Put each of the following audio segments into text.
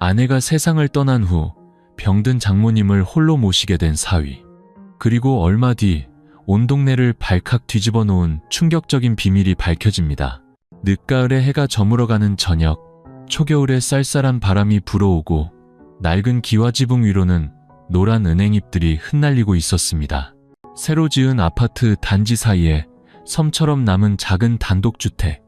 아내가 세상을 떠난 후 병든 장모님을 홀로 모시게 된 사위. 그리고 얼마 뒤 온 동네를 발칵 뒤집어 놓은 충격적인 비밀이 밝혀집니다. 늦가을에 해가 저물어가는 저녁, 초겨울에 쌀쌀한 바람이 불어오고 낡은 기와지붕 위로는 노란 은행잎들이 흩날리고 있었습니다. 새로 지은 아파트 단지 사이에 섬처럼 남은 작은 단독주택.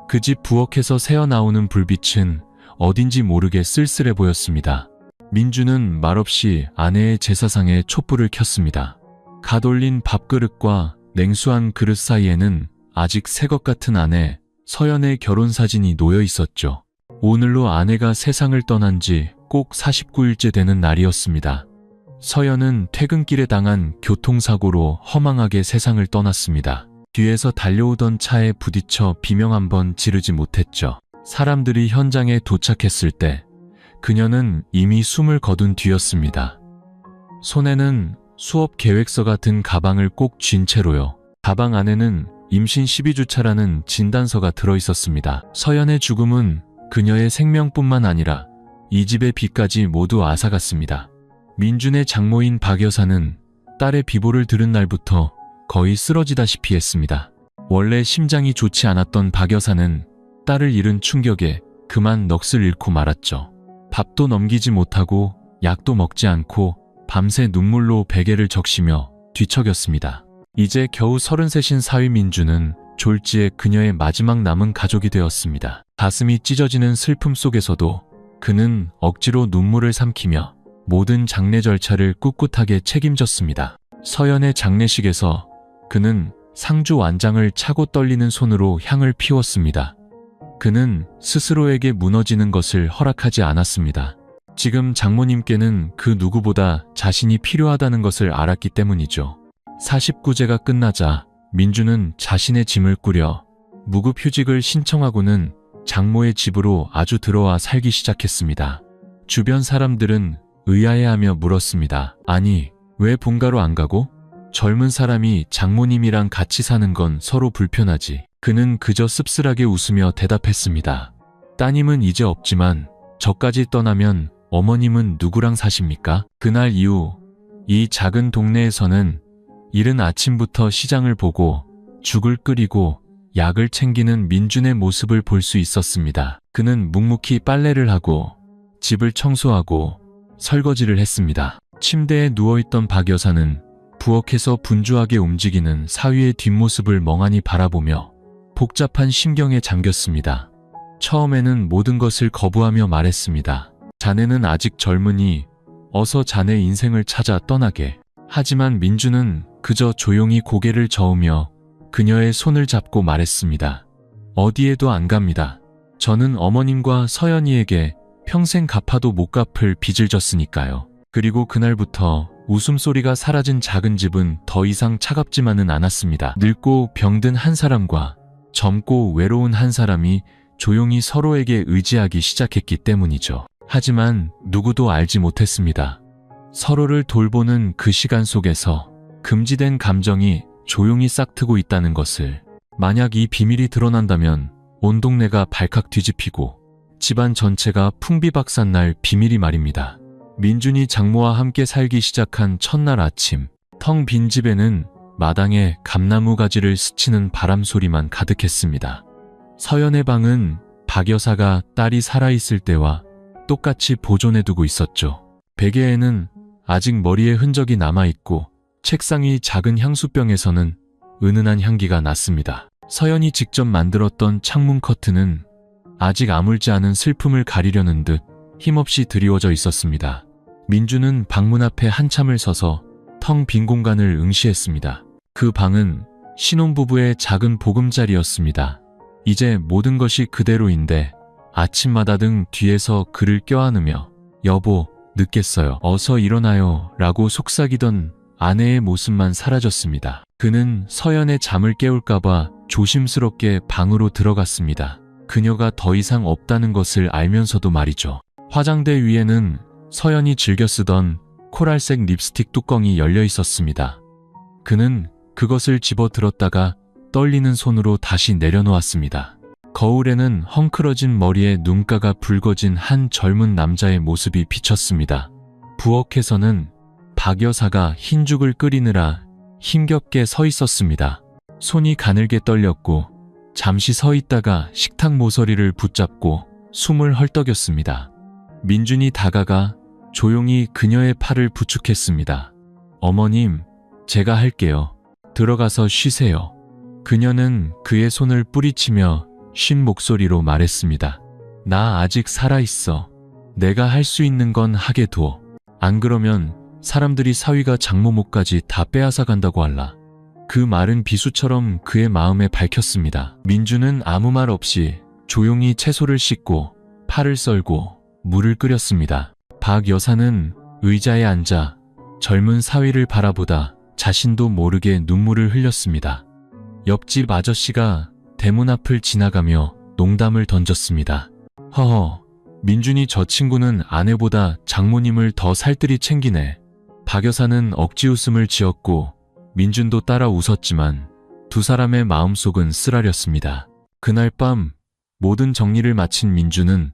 그 집 부엌에서 새어나오는 불빛은 어딘지 모르게 쓸쓸해 보였습니다. 민주는 말없이 아내의 제사상에 촛불을 켰습니다. 갓 올린 밥그릇과 냉수한 그릇 사이에는 아직 새 것 같은 아내 서연의 결혼사진이 놓여 있었죠. 오늘로 아내가 세상을 떠난 지 꼭 49일째 되는 날이었습니다. 서연은 퇴근길에 당한 교통사고로 허망하게 세상을 떠났습니다. 뒤에서 달려오던 차에 부딪혀 비명 한 번 지르지 못했죠. 사람들이 현장에 도착했을 때 그녀는 이미 숨을 거둔 뒤였습니다. 손에는 수업 계획서 같은 가방을 꼭 쥔 채로요. 가방 안에는 임신 12주차라는 진단서가 들어있었습니다. 서연의 죽음은 그녀의 생명뿐만 아니라 이 집의 빚까지 모두 앗아갔습니다. 민준의 장모인 박 여사는 딸의 비보를 들은 날부터 거의 쓰러지다시피 했습니다. 원래 심장이 좋지 않았던 박 여사는 딸을 잃은 충격에 그만 넋을 잃고 말았죠. 밥도 넘기지 못하고 약도 먹지 않고 밤새 눈물로 베개를 적시며 뒤척였습니다. 이제 겨우 33인 사위 민주는 졸지에 그녀의 마지막 남은 가족이 되었습니다. 가슴이 찢어지는 슬픔 속에서도 그는 억지로 눈물을 삼키며 모든 장례 절차를 꿋꿋하게 책임졌습니다. 서연의 장례식에서 그는 상주 완장을 차고 떨리는 손으로 향을 피웠습니다. 그는 스스로에게 무너지는 것을 허락하지 않았습니다. 지금 장모님께는 그 누구보다 자신이 필요하다는 것을 알았기 때문이죠. 49제가 끝나자 민주는 자신의 짐을 꾸려 무급휴직을 신청하고는 장모의 집으로 아주 들어와 살기 시작했습니다. 주변 사람들은 의아해하며 물었습니다. 아니, 왜 본가로 안 가고? 젊은 사람이 장모님이랑 같이 사는 건 서로 불편하지. 그는 그저 씁쓸하게 웃으며 대답했습니다. 따님은 이제 없지만 저까지 떠나면 어머님은 누구랑 사십니까? 그날 이후 이 작은 동네에서는 이른 아침부터 시장을 보고 죽을 끓이고 약을 챙기는 민준의 모습을 볼 수 있었습니다. 그는 묵묵히 빨래를 하고 집을 청소하고 설거지를 했습니다. 침대에 누워있던 박 여사는 부엌에서 분주하게 움직이는 사위의 뒷모습을 멍하니 바라보며 복잡한 심경에 잠겼습니다. 처음에는 모든 것을 거부하며 말했습니다. 자네는 아직 젊으니 어서 자네 인생을 찾아 떠나게. 하지만 민주는 그저 조용히 고개를 저으며 그녀의 손을 잡고 말했습니다. 어디에도 안 갑니다. 저는 어머님과 서연이에게 평생 갚아도 못 갚을 빚을 졌으니까요. 그리고 그날부터 웃음소리가 사라진 작은 집은 더 이상 차갑지만은 않았습니다. 늙고 병든 한 사람과 젊고 외로운 한 사람이 조용히 서로에게 의지하기 시작했기 때문이죠. 하지만 누구도 알지 못했습니다. 서로를 돌보는 그 시간 속에서 금지된 감정이 조용히 싹트고 있다는 것을. 만약 이 비밀이 드러난다면 온 동네가 발칵 뒤집히고 집안 전체가 풍비박산날 비밀이 말입니다. 민준이 장모와 함께 살기 시작한 첫날 아침, 텅 빈 집에는 마당에 감나무 가지를 스치는 바람 소리만 가득했습니다. 서연의 방은 박 여사가 딸이 살아있을 때와 똑같이 보존해두고 있었죠. 베개에는 아직 머리에 흔적이 남아있고 책상 위 작은 향수병에서는 은은한 향기가 났습니다. 서연이 직접 만들었던 창문 커튼은 아직 아물지 않은 슬픔을 가리려는 듯 힘없이 드리워져 있었습니다. 민주는 방문 앞에 한참을 서서 텅 빈 공간을 응시했습니다. 그 방은 신혼부부의 작은 보금자리였습니다. 이제 모든 것이 그대로인데 아침마다 등 뒤에서 그를 껴안으며 여보, 늦겠어요. 어서 일어나요. 라고 속삭이던 아내의 모습만 사라졌습니다. 그는 서연의 잠을 깨울까봐 조심스럽게 방으로 들어갔습니다. 그녀가 더 이상 없다는 것을 알면서도 말이죠. 화장대 위에는 서연이 즐겨 쓰던 코랄색 립스틱 뚜껑이 열려 있었습니다. 그는 그것을 집어 들었다가 떨리는 손으로 다시 내려놓았습니다. 거울에는 헝클어진 머리에 눈가가 붉어진 한 젊은 남자의 모습이 비쳤습니다. 부엌에서는 박 여사가 흰죽을 끓이느라 힘겹게 서 있었습니다. 손이 가늘게 떨렸고 잠시 서 있다가 식탁 모서리를 붙잡고 숨을 헐떡였습니다. 민준이 다가가 조용히 그녀의 팔을 부축했습니다. 어머님, 제가 할게요. 들어가서 쉬세요. 그녀는 그의 손을 뿌리치며 쉰 목소리로 말했습니다. 나 아직 살아있어. 내가 할 수 있는 건 하게 둬. 안 그러면 사람들이 사위가 장모 목까지 다 빼앗아 간다고 할라. 그 말은 비수처럼 그의 마음에 박혔습니다. 민주는 아무 말 없이 조용히 채소를 씻고 파를 썰고 물을 끓였습니다. 박 여사는 의자에 앉아 젊은 사위를 바라보다 자신도 모르게 눈물을 흘렸습니다. 옆집 아저씨가 대문 앞을 지나가며 농담을 던졌습니다. 허허, 민준이 저 친구는 아내보다 장모님을 더 살뜰히 챙기네. 박 여사는 억지 웃음을 지었고 민준도 따라 웃었지만 두 사람의 마음속은 쓰라렸습니다. 그날 밤 모든 정리를 마친 민준은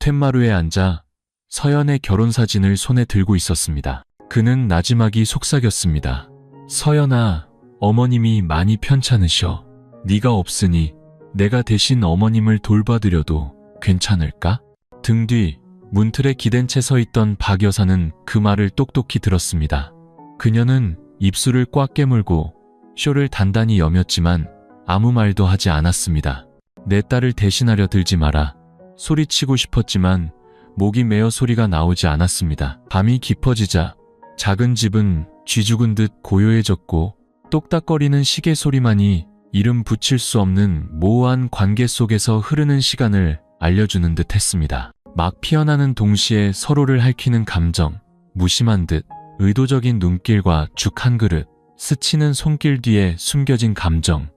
툇마루에 앉아 서연의 결혼사진을 손에 들고 있었습니다. 그는 나지막이 속삭였습니다. 서연아, 어머님이 많이 편찮으셔. 네가 없으니 내가 대신 어머님을 돌봐드려도 괜찮을까? 등 뒤 문틀에 기댄 채 서 있던 박 여사는 그 말을 똑똑히 들었습니다. 그녀는 입술을 꽉 깨물고 쇼를 단단히 여몄지만 아무 말도 하지 않았습니다. 내 딸을 대신하려 들지 마라. 소리치고 싶었지만 목이 메어 소리가 나오지 않았습니다. 밤이 깊어지자 작은 집은 쥐 죽은 듯 고요해졌고 똑딱거리는 시계 소리만이 이름 붙일 수 없는 모호한 관계 속에서 흐르는 시간을 알려주는 듯 했습니다. 막 피어나는 동시에 서로를 핥히는 감정, 무심한 듯 의도적인 눈길과 죽 한 그릇, 스치는 손길 뒤에 숨겨진 감정.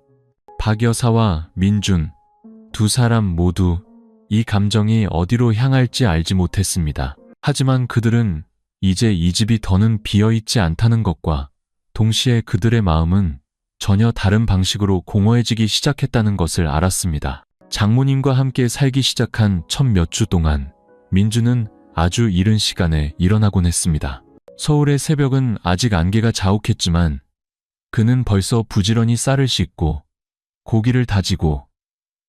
박 여사와 민준, 두 사람 모두 이 감정이 어디로 향할지 알지 못했습니다. 하지만 그들은 이제 이 집이 더는 비어있지 않다는 것과 동시에 그들의 마음은 전혀 다른 방식으로 공허해지기 시작했다는 것을 알았습니다. 장모님과 함께 살기 시작한 첫 몇 주 동안 민주는 아주 이른 시간에 일어나곤 했습니다. 서울의 새벽은 아직 안개가 자욱했지만 그는 벌써 부지런히 쌀을 씻고 고기를 다지고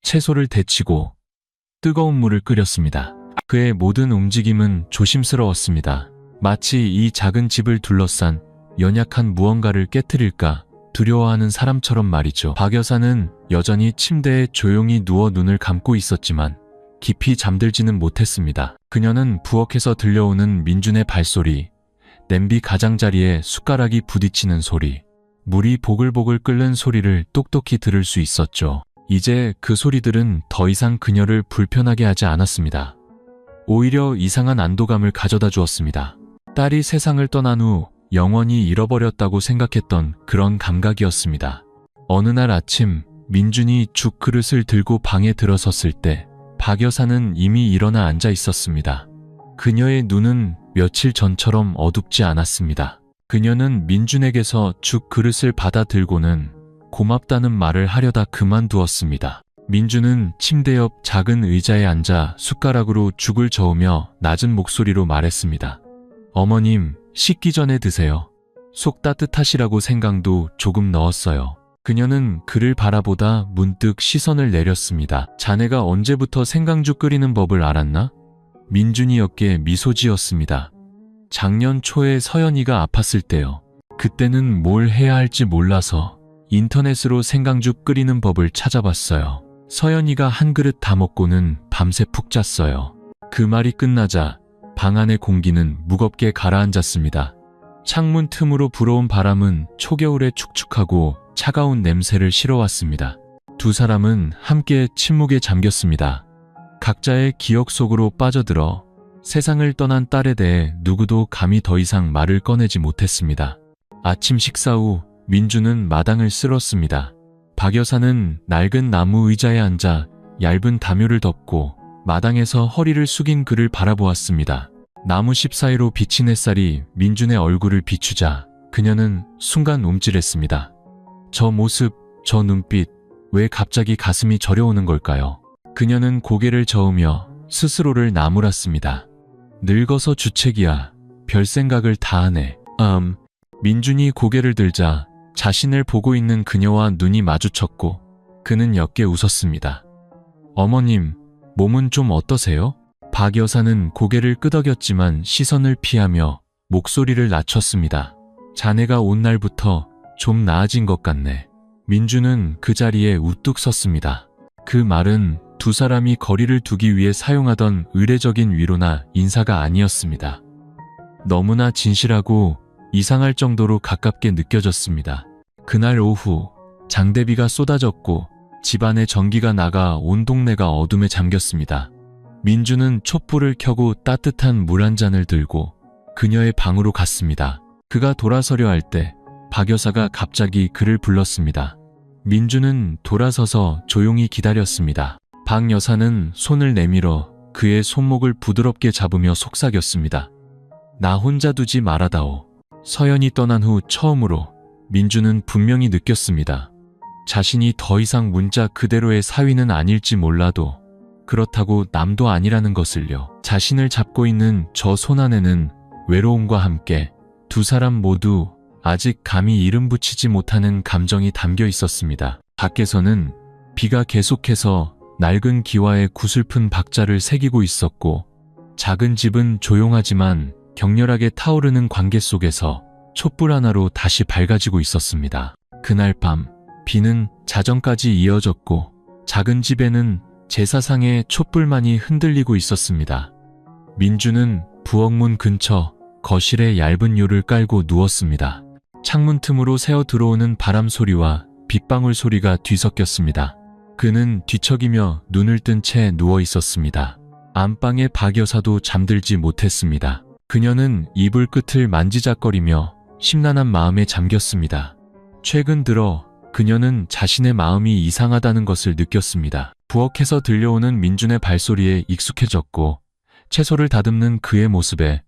채소를 데치고 뜨거운 물을 끓였습니다. 그의 모든 움직임은 조심스러웠습니다. 마치 이 작은 집을 둘러싼 연약한 무언가를 깨트릴까 두려워하는 사람처럼 말이죠. 박 여사는 여전히 침대에 조용히 누워 눈을 감고 있었지만 깊이 잠들지는 못했습니다. 그녀는 부엌에서 들려오는 민준의 발소리, 냄비 가장자리에 숟가락이 부딪히는 소리, 물이 보글보글 끓는 소리를 똑똑히 들을 수 있었죠. 이제 그 소리들은 더 이상 그녀를 불편하게 하지 않았습니다. 오히려 이상한 안도감을 가져다 주었습니다. 딸이 세상을 떠난 후 영원히 잃어버렸다고 생각했던 그런 감각이었습니다. 어느 날 아침 민준이 죽 그릇을 들고 방에 들어섰을 때 박 여사는 이미 일어나 앉아 있었습니다. 그녀의 눈은 며칠 전처럼 어둡지 않았습니다. 그녀는 민준에게서 죽 그릇을 받아 들고는 고맙다는 말을 하려다 그만두었습니다. 민준은 침대 옆 작은 의자에 앉아 숟가락으로 죽을 저으며 낮은 목소리로 말했습니다. 어머님, 식기 전에 드세요. 속 따뜻하시라고 생강도 조금 넣었어요. 그녀는 그를 바라보다 문득 시선을 내렸습니다. 자네가 언제부터 생강죽 끓이는 법을 알았나? 민준이 어깨에 미소 지었습니다. 작년 초에 서연이가 아팠을 때요. 그때는 뭘 해야 할지 몰라서 인터넷으로 생강죽 끓이는 법을 찾아봤어요. 서연이가 한 그릇 다 먹고는 밤새 푹 잤어요. 그 말이 끝나자 방 안의 공기는 무겁게 가라앉았습니다. 창문 틈으로 불어온 바람은 초겨울에 축축하고 차가운 냄새를 실어왔습니다. 두 사람은 함께 침묵에 잠겼습니다. 각자의 기억 속으로 빠져들어 세상을 떠난 딸에 대해 누구도 감히 더 이상 말을 꺼내지 못했습니다. 아침 식사 후 민주는 마당을 쓸었습니다. 박 여사는 낡은 나무 의자에 앉아 얇은 담요를 덮고 마당에서 허리를 숙인 그를 바라보았습니다. 나무십 사이로 비친 햇살이 민준의 얼굴을 비추자 그녀는 순간 움찔했습니다. 저 모습, 저 눈빛, 왜 갑자기 가슴이 저려오는 걸까요? 그녀는 고개를 저으며 스스로를 나무랐습니다. 늙어서 주책이야. 별 생각을 다 하네. 민준이 고개를 들자 자신을 보고 있는 그녀와 눈이 마주쳤고 그는 옅게 웃었습니다. 어머님, 몸은 좀 어떠세요? 박 여사는 고개를 끄덕였지만 시선을 피하며 목소리를 낮췄습니다. 자네가 온 날부터 좀 나아진 것 같네. 민주는 그 자리에 우뚝 섰습니다. 그 말은 두 사람이 거리를 두기 위해 사용하던 의례적인 위로나 인사가 아니었습니다. 너무나 진실하고 이상할 정도로 가깝게 느껴졌습니다. 그날 오후 장대비가 쏟아졌고 집안의 전기가 나가 온 동네가 어둠에 잠겼습니다. 민주는 촛불을 켜고 따뜻한 물 한 잔을 들고 그녀의 방으로 갔습니다. 그가 돌아서려 할 때 박 여사가 갑자기 그를 불렀습니다. 민주는 돌아서서 조용히 기다렸습니다. 박 여사는 손을 내밀어 그의 손목을 부드럽게 잡으며 속삭였습니다. 나 혼자 두지 말아다오. 서연이 떠난 후 처음으로 민주는 분명히 느꼈습니다. 자신이 더 이상 문자 그대로의 사위는 아닐지 몰라도 그렇다고 남도 아니라는 것을요. 자신을 잡고 있는 저 손 안에는 외로움과 함께 두 사람 모두 아직 감히 이름 붙이지 못하는 감정이 담겨 있었습니다. 밖에서는 비가 계속해서 낡은 기와에 구슬픈 박자를 새기고 있었고 작은 집은 조용하지만 격렬하게 타오르는 관계 속에서 촛불 하나로 다시 밝아지고 있었습니다. 그날 밤 비는 자정까지 이어졌고 작은 집에는 제사상의 촛불만이 흔들리고 있었습니다. 민주는 부엌문 근처 거실에 얇은 요를 깔고 누웠습니다. 창문 틈으로 새어 들어오는 바람 소리와 빗방울 소리가 뒤섞였습니다. 그는 뒤척이며 눈을 뜬 채 누워 있었습니다. 안방의 박 여사도 잠들지 못했습니다. 그녀는 이불 끝을 만지작거리며 심란한 마음에 잠겼습니다. 최근 들어 그녀는 자신의 마음이 이상하다는 것을 느꼈습니다. 부엌에서 들려오는 민준의 발소리에 익숙해졌고 채소를 다듬는 그의 모습에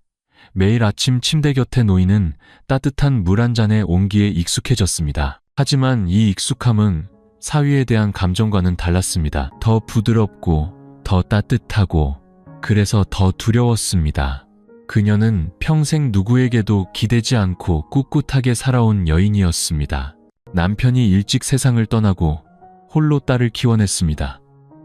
매일 아침 침대 곁에 놓이는 따뜻한 물 한 잔의 온기에 익숙해졌습니다. 하지만 이 익숙함은 사위에 대한 감정과는 달랐습니다. 더 부드럽고 더 따뜻하고 그래서 더 두려웠습니다. 그녀는 평생 누구에게도 기대지 않고 꿋꿋하게 살아온 여인이었습니다. 남편이 일찍 세상을 떠나고 홀로 딸을 키워냈습니다.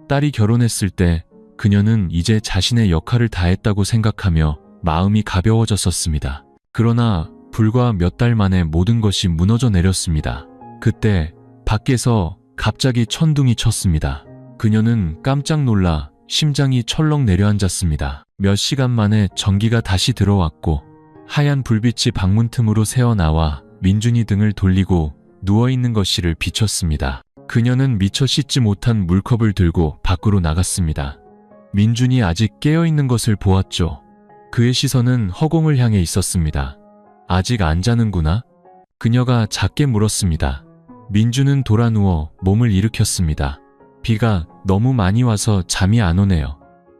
딸이 결혼했을 때 그녀는 이제 자신의 역할을 다했다고 생각하며 마음이 가벼워졌었습니다. 그러나 불과 몇 달 만에 모든 것이 무너져 내렸습니다. 그때 밖에서 갑자기 천둥이 쳤습니다. 그녀는 깜짝 놀라 심장이 철렁 내려앉았습니다. 몇 시간 만에 전기가 다시 들어왔고 하얀 불빛이 방문 틈으로 새어나와 민준이 등을 돌리고 누워있는 것이를 비췄습니다. 그녀는 미처 씻지 못한 물컵을 들고 밖으로 나갔습니다. 민준이 아직 깨어있는 것을 보았죠. 그의 시선은 허공을 향해 있었습니다. 아직 안 자는구나? 그녀가 작게 물었습니다. 민준은 돌아누워 몸을 일으켰습니다. 비가 너무 많이 와서 잠이 안 오네요.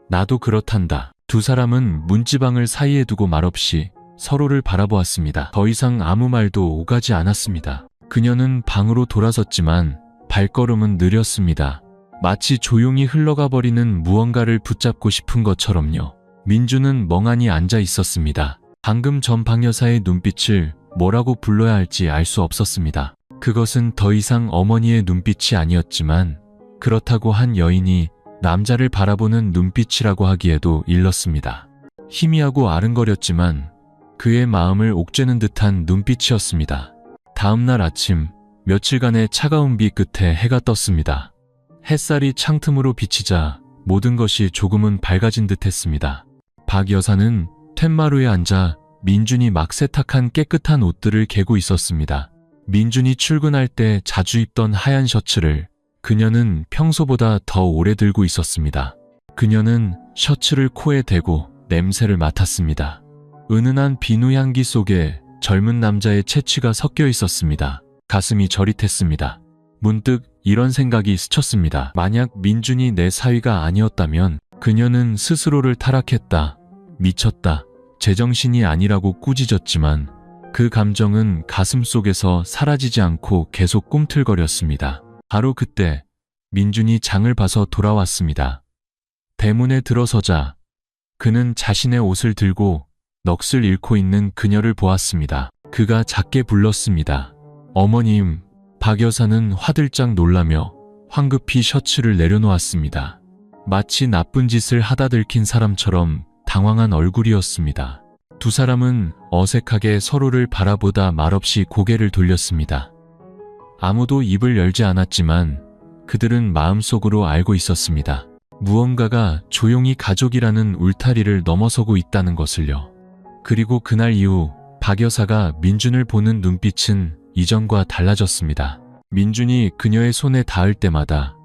나도 그렇단다. 두 사람은 문지방을 사이에 두고 말없이 서로를 바라보았습니다. 더 이상 아무 말도 오가지 않았습니다. 그녀는 방으로 돌아섰지만 발걸음은 느렸습니다. 마치 조용히 흘러가 버리는 무언가를 붙잡고 싶은 것처럼요. 민주는 멍하니 앉아 있었습니다. 방금 전 박 여사의 눈빛을 뭐라고 불러야 할지 알 수 없었습니다. 그것은 더 이상 어머니의 눈빛이 아니었지만 그렇다고 한 여인이 남자를 바라보는 눈빛이라고 하기에도 일렀습니다. 희미하고 아른거렸지만 그의 마음을 옥죄는 듯한 눈빛이었습니다. 다음 날 아침 며칠간의 차가운 비 끝에 해가 떴습니다. 햇살이 창틈으로 비치자 모든 것이 조금은 밝아진 듯했습니다. 박 여사는 툇마루에 앉아 민준이 막 세탁한 깨끗한 옷들을 개고 있었습니다. 민준이 출근할 때 자주 입던 하얀 셔츠를 그녀는 평소보다 더 오래 들고 있었습니다. 그녀는 셔츠를 코에 대고 냄새를 맡았습니다. 은은한 비누 향기 속에 젊은 남자의 채취가 섞여 있었습니다. 가슴이 저릿했습니다. 문득 이런 생각이 스쳤습니다. 만약 민준이 내 사위가 아니었다면 그녀는 스스로를 타락했다, 미쳤다, 제정신이 아니라고 꾸짖었지만 그 감정은 가슴 속에서 사라지지 않고 계속 꿈틀거렸습니다. 바로 그때 민준이 장을 봐서 돌아왔습니다. 대문에 들어서자 그는 자신의 옷을 들고 넋을 잃고 있는 그녀를 보았습니다. 그가 작게 불렀습니다. 어머님. 박 여사는 화들짝 놀라며 황급히 셔츠를 내려놓았습니다. 마치 나쁜 짓을 하다 들킨 사람처럼 당황한 얼굴이었습니다. 두 사람은 어색하게 서로를 바라보다 말없이 고개를 돌렸습니다. 아무도 입을 열지 않았지만 그들은 마음속으로 알고 있었습니다. 무언가가 조용히 가족이라는 울타리를 넘어서고 있다는 것을요. 그리고 그날 이후 박 여사가 민준을 보는 눈빛은 이전과 달라졌습니다. 민준이 그녀의 손에 닿을 때마다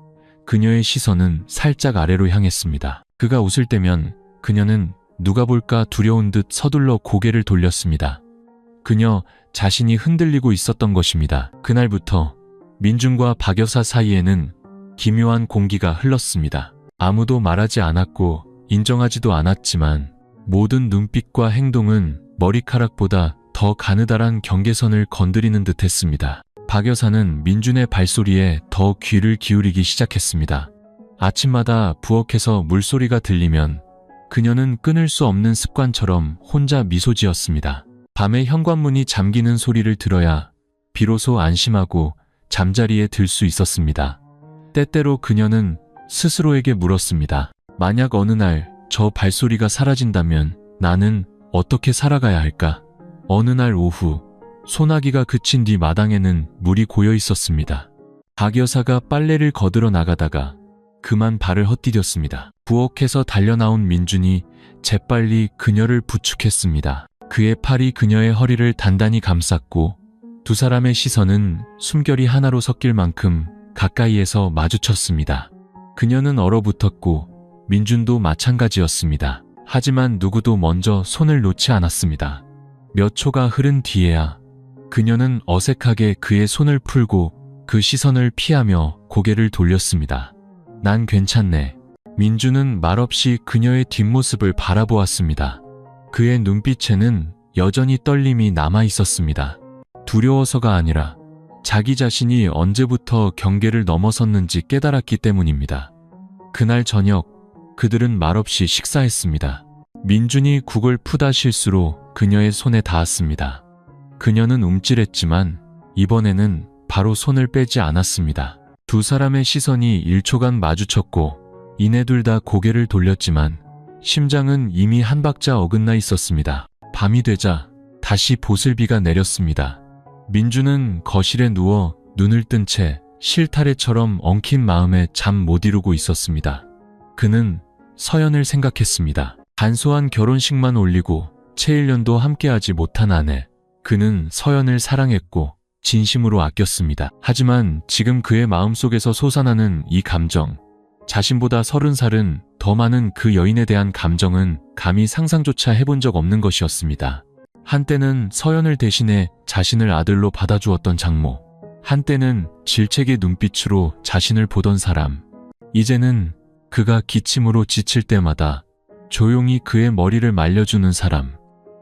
그녀의 시선은 살짝 아래로 향했습니다. 그가 웃을 때면 그녀는 누가 볼까 두려운 듯 서둘러 고개를 돌렸습니다. 그녀 자신이 흔들리고 있었던 것입니다. 그날부터 민준과 박 여사 사이에는 기묘한 공기가 흘렀습니다. 아무도 말하지 않았고 인정하지도 않았지만 모든 눈빛과 행동은 머리카락보다 더 가느다란 경계선을 건드리는 듯 했습니다. 박 여사는 민준의 발소리에 더 귀를 기울이기 시작했습니다. 아침마다 부엌에서 물소리가 들리면 그녀는 끊을 수 없는 습관처럼 혼자 미소 지었습니다. 밤에 현관문이 잠기는 소리를 들어야 비로소 안심하고 잠자리에 들 수 있었습니다. 때때로 그녀는 스스로에게 물었습니다. 만약 어느 날 저 발소리가 사라진다면 나는 어떻게 살아가야 할까? 어느 날 오후 소나기가 그친 뒤 마당에는 물이 고여 있었습니다. 박 여사가 빨래를 거들어 나가다가 그만 발을 헛디뎠습니다. 부엌에서 달려나온 민준이 재빨리 그녀를 부축했습니다. 그의 팔이 그녀의 허리를 단단히 감쌌고 두 사람의 시선은 숨결이 하나로 섞일 만큼 가까이에서 마주쳤습니다. 그녀는 얼어붙었고 민준도 마찬가지였습니다. 하지만 누구도 먼저 손을 놓지 않았습니다. 몇 초가 흐른 뒤에야 그녀는 어색하게 그의 손을 풀고 그 시선을 피하며 고개를 돌렸습니다. 난 괜찮네. 민준은 말없이 그녀의 뒷모습을 바라보았습니다. 그의 눈빛에는 여전히 떨림이 남아 있었습니다. 두려워서가 아니라 자기 자신이 언제부터 경계를 넘어섰는지 깨달았기 때문입니다. 그날 저녁 그들은 말없이 식사했습니다. 민준이 국을 푸다 실수로 그녀의 손에 닿았습니다. 그녀는 움찔했지만 이번에는 바로 손을 빼지 않았습니다. 두 사람의 시선이 1초간 마주쳤고 이내 둘 다 고개를 돌렸지만 심장은 이미 한 박자 어긋나 있었습니다. 밤이 되자 다시 보슬비가 내렸습니다. 민준은 거실에 누워 눈을 뜬 채 실타래처럼 엉킨 마음에 잠 못 이루고 있었습니다. 그는 서연을 생각했습니다. 간소한 결혼식만 올리고 채 1년도 함께하지 못한 아내. 그는 서연을 사랑했고 진심으로 아꼈습니다. 하지만 지금 그의 마음속에서 솟아나는 이 감정, 자신보다 30살은 더 많은 그 여인에 대한 감정은 감히 상상조차 해본 적 없는 것이었습니다. 한때는 서연을 대신해 자신을 아들로 받아주었던 장모, 한때는 질책의 눈빛으로 자신을 보던 사람, 이제는 그가 기침으로 지칠 때마다 조용히 그의 머리를 말려주는 사람,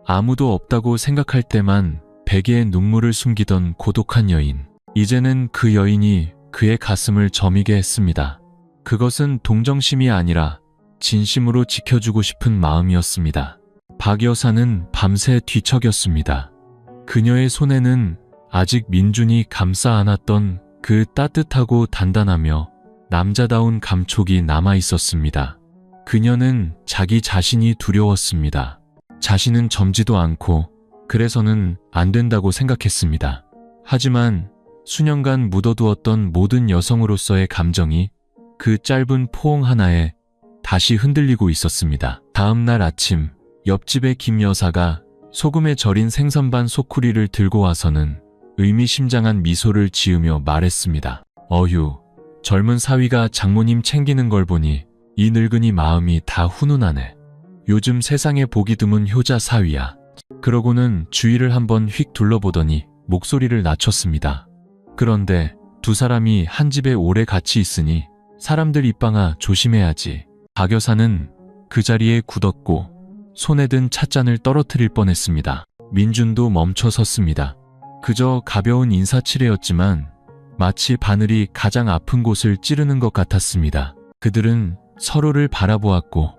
아무도 없다고 생각할 때만 베개에 눈물을 숨기던 고독한 여인. 이제는 그 여인이 그의 가슴을 저미게 했습니다. 그것은 동정심이 아니라 진심으로 지켜주고 싶은 마음이었습니다. 박 여사는 밤새 뒤척였습니다. 그녀의 손에는 아직 민준이 감싸 안았던 그 따뜻하고 단단하며 남자다운 감촉이 남아 있었습니다. 그녀는 자기 자신이 두려웠습니다. 자신은 젊지도 않고 그래서는 안 된다고 생각했습니다. 하지만 수년간 묻어두었던 모든 여성으로서의 감정이 그 짧은 포옹 하나에 다시 흔들리고 있었습니다. 다음 날 아침, 옆집의 김 여사가 소금에 절인 생선 반 소쿠리를 들고 와서는 의미심장한 미소를 지으며 말했습니다. 어휴, 젊은 사위가 장모님 챙기는 걸 보니 이 늙은이 마음이 다 훈훈하네. 요즘 세상에 보기 드문 효자 사위야. 그러고는 주위를 한번 휙 둘러보더니 목소리를 낮췄습니다. 그런데 두 사람이 한 집에 오래 같이 있으니 사람들 입방아 조심해야지. 박 여사는 그 자리에 굳었고 손에 든 찻잔을 떨어뜨릴 뻔했습니다. 민준도 멈춰 섰습니다. 그저 가벼운 인사치레였지만 마치 바늘이 가장 아픈 곳을 찌르는 것 같았습니다. 그들은 서로를 바라보았고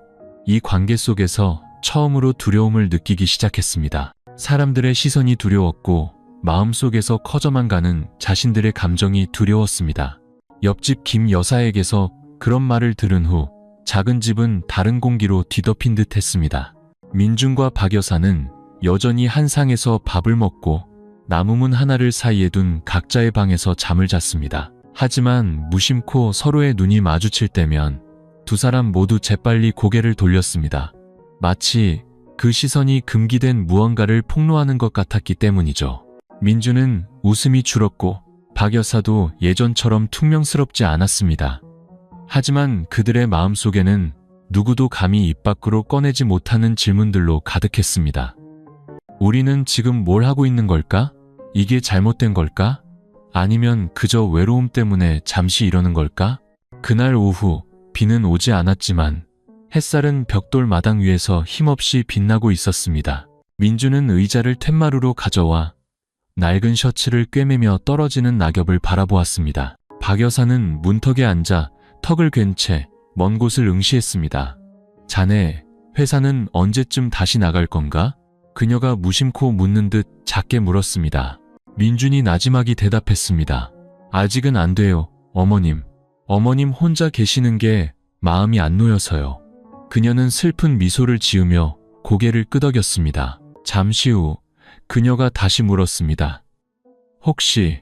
이 관계 속에서 처음으로 두려움을 느끼기 시작했습니다. 사람들의 시선이 두려웠고 마음속에서 커져만 가는 자신들의 감정이 두려웠습니다. 옆집 김 여사에게서 그런 말을 들은 후 작은 집은 다른 공기로 뒤덮인 듯 했습니다. 민준과 박 여사는 여전히 한 상에서 밥을 먹고 나무문 하나를 사이에 둔 각자의 방에서 잠을 잤습니다. 하지만 무심코 서로의 눈이 마주칠 때면 두 사람 모두 재빨리 고개를 돌렸습니다. 마치 그 시선이 금기된 무언가를 폭로하는 것 같았기 때문이죠. 민준은 웃음이 줄었고 박 여사도 예전처럼 퉁명스럽지 않았습니다. 하지만 그들의 마음속에는 누구도 감히 입 밖으로 꺼내지 못하는 질문들로 가득했습니다. 우리는 지금 뭘 하고 있는 걸까? 이게 잘못된 걸까? 아니면 그저 외로움 때문에 잠시 이러는 걸까? 그날 오후 비는 오지 않았지만 햇살은 벽돌 마당 위에서 힘없이 빛나고 있었습니다. 민주는 의자를 툇마루로 가져와 낡은 셔츠를 꿰매며 떨어지는 낙엽을 바라보았습니다. 박 여사는 문턱에 앉아 턱을 괜 채 먼 곳을 응시했습니다. 자네, 회사는 언제쯤 다시 나갈 건가? 그녀가 무심코 묻는 듯 작게 물었습니다. 민준이 나지막이 대답했습니다. 아직은 안 돼요, 어머님. 어머님 혼자 계시는 게 마음이 안 놓여서요. 그녀는 슬픈 미소를 지으며 고개를 끄덕였습니다. 잠시 후 그녀가 다시 물었습니다. 혹시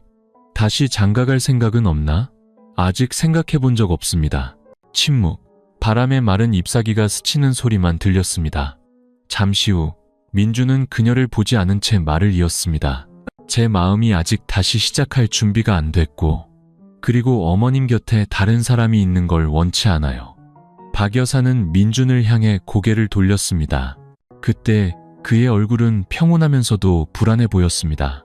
다시 장가갈 생각은 없나? 아직 생각해 본 적 없습니다. 침묵, 바람에 마른 잎사귀가 스치는 소리만 들렸습니다. 잠시 후 민주는 그녀를 보지 않은 채 말을 이었습니다. 제 마음이 아직 다시 시작할 준비가 안 됐고, 그리고 어머님 곁에 다른 사람이 있는 걸 원치 않아요. 박 여사는 민준을 향해 고개를 돌렸습니다. 그때 그의 얼굴은 평온하면서도 불안해 보였습니다.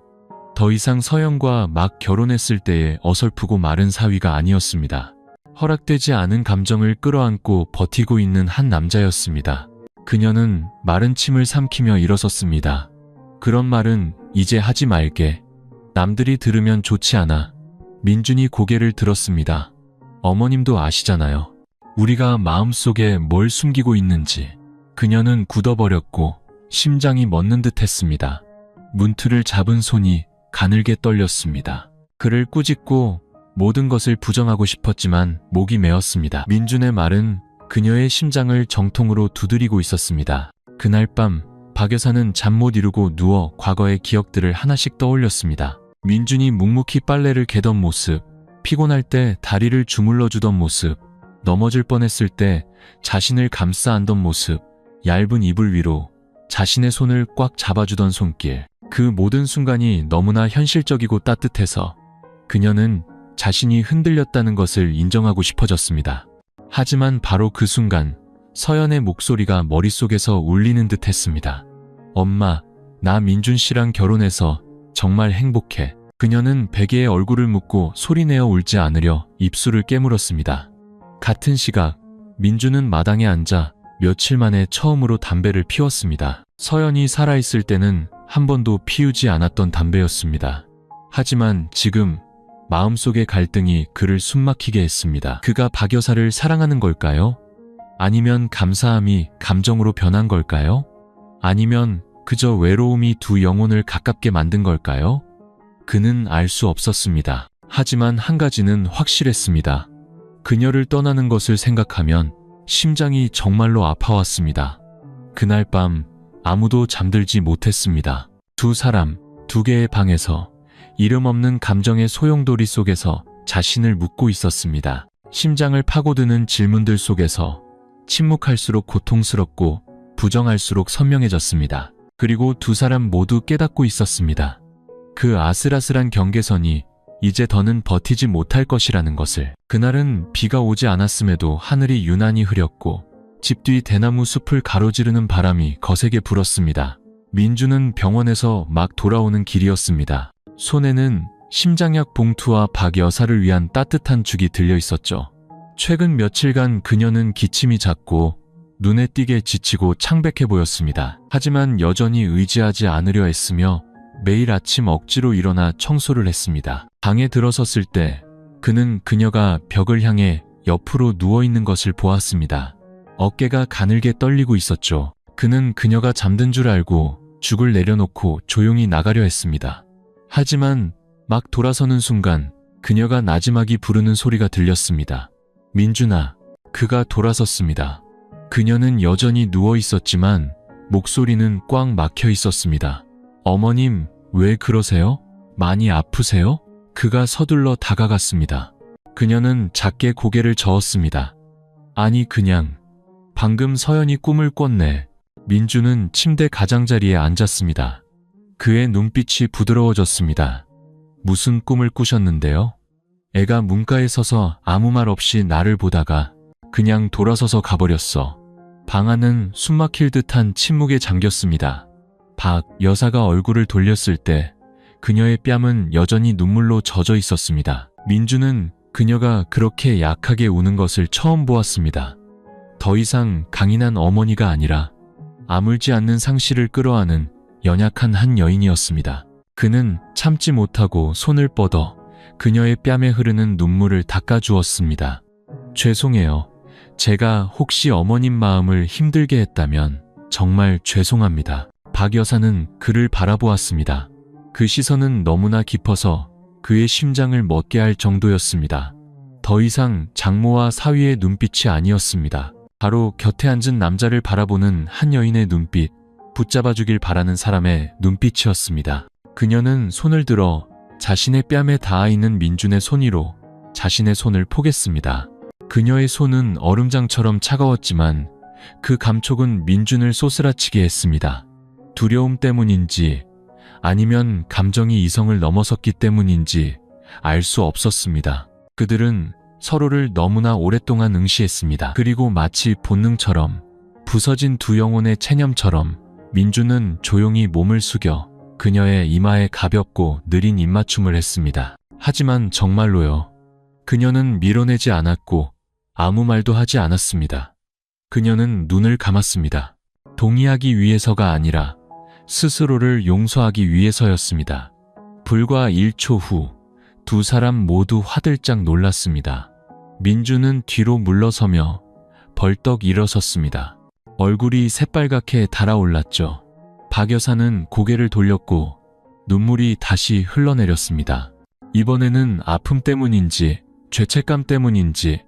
더 이상 서영과 막 결혼했을 때의 어설프고 마른 사위가 아니었습니다. 허락되지 않은 감정을 끌어안고 버티고 있는 한 남자였습니다. 그녀는 마른 침을 삼키며 일어섰습니다. 그런 말은 이제 하지 말게. 남들이 들으면 좋지 않아. 민준이 고개를 들었습니다. 어머님도 아시잖아요. 우리가 마음속에 뭘 숨기고 있는지. 그녀는 굳어버렸고 심장이 멎는 듯 했습니다. 문틀을 잡은 손이 가늘게 떨렸습니다. 그를 꾸짖고 모든 것을 부정하고 싶었지만 목이 메었습니다. 민준의 말은 그녀의 심장을 정통으로 두드리고 있었습니다. 그날 밤 박 여사는 잠 못 이루고 누워 과거의 기억들을 하나씩 떠올렸습니다. 민준이 묵묵히 빨래를 개던 모습, 피곤할 때 다리를 주물러 주던 모습, 넘어질 뻔했을 때 자신을 감싸 안던 모습, 얇은 이불 위로 자신의 손을 꽉 잡아주던 손길. 그 모든 순간이 너무나 현실적이고 따뜻해서 그녀는 자신이 흔들렸다는 것을 인정하고 싶어졌습니다. 하지만 바로 그 순간 서연의 목소리가 머릿속에서 울리는 듯 했습니다. 엄마, 나 민준 씨랑 결혼해서 정말 행복해. 그녀는 베개에 얼굴을 묻고 소리내어 울지 않으려 입술을 깨물었습니다. 같은 시각 민준은 마당에 앉아 며칠 만에 처음으로 담배를 피웠습니다. 서연이 살아있을 때는 한 번도 피우지 않았던 담배였습니다. 하지만 지금 마음속의 갈등이 그를 숨막히게 했습니다. 그가 박 여사를 사랑하는 걸까요? 아니면 감사함이 감정으로 변한 걸까요? 아니면 그저 외로움이 두 영혼을 가깝게 만든 걸까요? 그는 알 수 없었습니다. 하지만 한 가지는 확실했습니다. 그녀를 떠나는 것을 생각하면 심장이 정말로 아파왔습니다. 그날 밤 아무도 잠들지 못했습니다. 두 사람, 두 개의 방에서 이름 없는 감정의 소용돌이 속에서 자신을 묻고 있었습니다. 심장을 파고드는 질문들 속에서 침묵할수록 고통스럽고 부정할수록 선명해졌습니다. 그리고 두 사람 모두 깨닫고 있었습니다. 그 아슬아슬한 경계선이 이제 더는 버티지 못할 것이라는 것을. 그날은 비가 오지 않았음에도 하늘이 유난히 흐렸고 집 뒤 대나무 숲을 가로지르는 바람이 거세게 불었습니다. 민주는 병원에서 막 돌아오는 길이었습니다. 손에는 심장약 봉투와 박 여사를 위한 따뜻한 죽이 들려 있었죠. 최근 며칠간 그녀는 기침이 잦고 눈에 띄게 지치고 창백해 보였습니다. 하지만 여전히 의지하지 않으려 했으며 매일 아침 억지로 일어나 청소를 했습니다. 방에 들어섰을 때 그는 그녀가 벽을 향해 옆으로 누워있는 것을 보았습니다. 어깨가 가늘게 떨리고 있었죠. 그는 그녀가 잠든 줄 알고 죽을 내려놓고 조용히 나가려 했습니다. 하지만 막 돌아서는 순간 그녀가 나지막이 부르는 소리가 들렸습니다. 민준아. 그가 돌아섰습니다. 그녀는 여전히 누워 있었지만 목소리는 꽉 막혀 있었습니다. 어머님, 왜 그러세요? 많이 아프세요? 그가 서둘러 다가갔습니다. 그녀는 작게 고개를 저었습니다. 아니, 그냥 방금 서연이 꿈을 꿨네. 민주는 침대 가장자리에 앉았습니다. 그의 눈빛이 부드러워졌습니다. 무슨 꿈을 꾸셨는데요? 애가 문가에 서서 아무 말 없이 나를 보다가 그냥 돌아서서 가버렸어. 방 안은 숨막힐 듯한 침묵에 잠겼습니다. 박 여사가 얼굴을 돌렸을 때 그녀의 뺨은 여전히 눈물로 젖어 있었습니다. 민주는 그녀가 그렇게 약하게 우는 것을 처음 보았습니다. 더 이상 강인한 어머니가 아니라 아물지 않는 상실을 끌어안은 연약한 한 여인이었습니다. 그는 참지 못하고 손을 뻗어 그녀의 뺨에 흐르는 눈물을 닦아주었습니다. 죄송해요. 제가 혹시 어머님 마음을 힘들게 했다면 정말 죄송합니다. 박 여사는 그를 바라보았습니다. 그 시선은 너무나 깊어서 그의 심장을 멎게 할 정도였습니다. 더 이상 장모와 사위의 눈빛이 아니었습니다. 바로 곁에 앉은 남자를 바라보는 한 여인의 눈빛, 붙잡아주길 바라는 사람의 눈빛이었습니다. 그녀는 손을 들어 자신의 뺨에 닿아있는 민준의 손 위로 자신의 손을 포겠습니다. 그녀의 손은 얼음장처럼 차가웠지만 그 감촉은 민준을 쏘스라치게 했습니다. 두려움 때문인지 아니면 감정이 이성을 넘어섰기 때문인지 알 수 없었습니다. 그들은 서로를 너무나 오랫동안 응시했습니다. 그리고 마치 본능처럼 부서진 두 영혼의 체념처럼 민준은 조용히 몸을 숙여 그녀의 이마에 가볍고 느린 입맞춤을 했습니다. 하지만 정말로요. 그녀는 밀어내지 않았고 아무 말도 하지 않았습니다. 그녀는 눈을 감았습니다. 동의하기 위해서가 아니라 스스로를 용서하기 위해서였습니다. 불과 1초 후 두 사람 모두 화들짝 놀랐습니다. 민주는 뒤로 물러서며 벌떡 일어섰습니다. 얼굴이 새빨갛게 달아올랐죠. 박 여사는 고개를 돌렸고 눈물이 다시 흘러내렸습니다. 이번에는 아픔 때문인지 죄책감 때문인지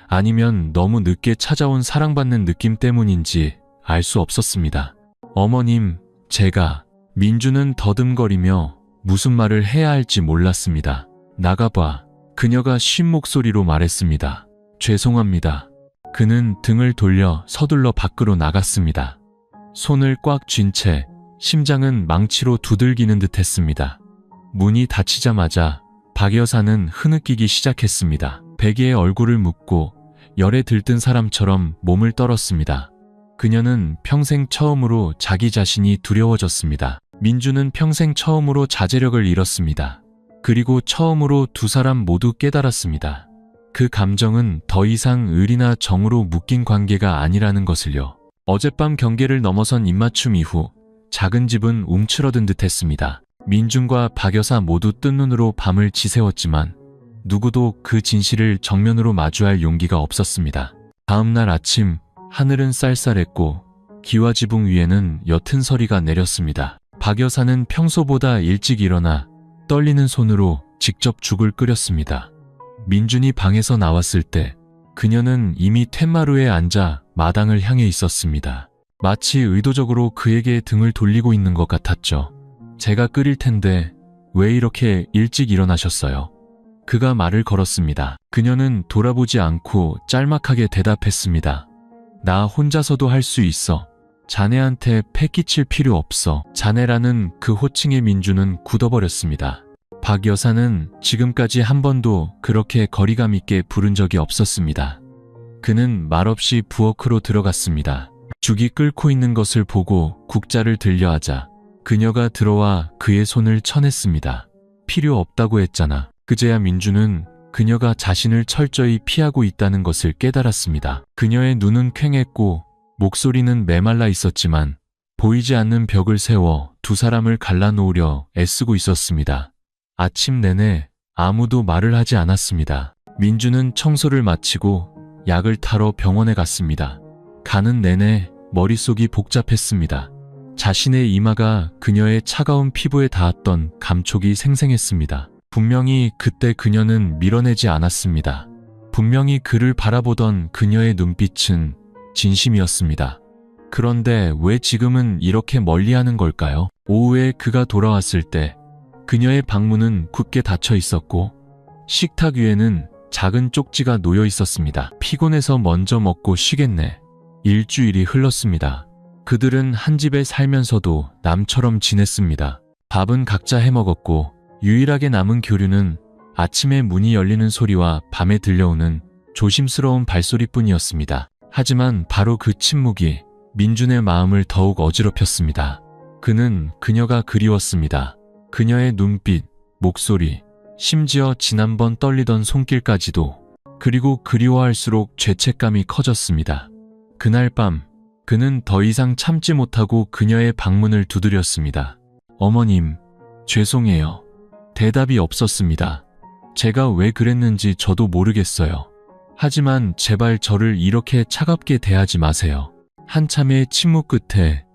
아니면 너무 늦게 찾아온 사랑받는 느낌 때문인지 알 수 없었습니다. 어머님, 제가 민주는 더듬거리며 무슨 말을 해야 할지 몰랐습니다. 나가봐. 그녀가 쉰 목소리로 말했습니다. 죄송합니다. 그는 등을 돌려 서둘러 밖으로 나갔습니다. 손을 꽉 쥔 채 심장은 망치로 두들기는 듯 했습니다. 문이 닫히자마자 박 여사는 흐느끼기 시작했습니다. 베개에 얼굴을 묻고 열에 들뜬 사람처럼 몸을 떨었습니다. 그녀는 평생 처음으로 자기 자신이 두려워졌습니다. 민주는 평생 처음으로 자제력을 잃었습니다. 그리고 처음으로 두 사람 모두 깨달았습니다. 그 감정은 더 이상 의리나 정으로 묶인 관계가 아니라는 것을요. 어젯밤 경계를 넘어선 입맞춤 이후 작은 집은 움츠러든 듯 했습니다. 민준과 박 여사 모두 뜬 눈으로 밤을 지새웠지만 누구도 그 진실을 정면으로 마주할 용기가 없었습니다. 다음 날 아침 하늘은 쌀쌀했고 기와 지붕 위에는 옅은 서리가 내렸습니다. 박 여사는 평소보다 일찍 일어나 떨리는 손으로 직접 죽을 끓였습니다. 민준이 방에서 나왔을 때 그녀는 이미 텐마루에 앉아 마당을 향해 있었습니다. 마치 의도적으로 그에게 등을 돌리고 있는 것 같았죠. 제가 끓일 텐데 왜 이렇게 일찍 일어나셨어요? 그가 말을 걸었습니다. 그녀는 돌아보지 않고 짤막하게 대답했습니다. 나 혼자서도 할 수 있어. 자네한테 패 끼칠 필요 없어. 자네라는 그 호칭의 민주는 굳어버렸습니다. 박 여사는 지금까지 한 번도 그렇게 거리감 있게 부른 적이 없었습니다. 그는 말없이 부엌으로 들어갔습니다. 죽이 끓고 있는 것을 보고 국자를 들려하자 그녀가 들어와 그의 손을 쳐냈습니다. 필요 없다고 했잖아. 그제야 민주는 그녀가 자신을 철저히 피하고 있다는 것을 깨달았습니다. 그녀의 눈은 퀭했고 목소리는 메말라 있었지만 보이지 않는 벽을 세워 두 사람을 갈라놓으려 애쓰고 있었습니다. 아침 내내 아무도 말을 하지 않았습니다. 민주는 청소를 마치고 약을 타러 병원에 갔습니다. 가는 내내 머릿속이 복잡했습니다. 자신의 이마가 그녀의 차가운 피부에 닿았던 감촉이 생생했습니다. 분명히 그때 그녀는 밀어내지 않았습니다. 분명히 그를 바라보던 그녀의 눈빛은 진심이었습니다. 그런데 왜 지금은 이렇게 멀리하는 걸까요? 오후에 그가 돌아왔을 때 그녀의 방문은 굳게 닫혀 있었고 식탁 위에는 작은 쪽지가 놓여 있었습니다. 피곤해서 먼저 먹고 쉬겠네. 일주일이 흘렀습니다. 그들은 한 집에 살면서도 남처럼 지냈습니다. 밥은 각자 해먹었고 유일하게 남은 교류는 아침에 문이 열리는 소리와 밤에 들려오는 조심스러운 발소리뿐이었습니다. 하지만 바로 그 침묵이 민준의 마음을 더욱 어지럽혔습니다. 그는 그녀가 그리웠습니다. 그녀의 눈빛, 목소리, 심지어 지난번 떨리던 손길까지도. 그리고 그리워할수록 죄책감이 커졌습니다. 그날 밤 그는 더 이상 참지 못하고 그녀의 방문을 두드렸습니다. 어머님, 죄송해요. 대답이 없었습니다. 제가 왜 그랬는지 저도 모르겠어요. 하지만 제발 저를 이렇게 차갑게 대하지 마세요. 한참의 침묵 끝에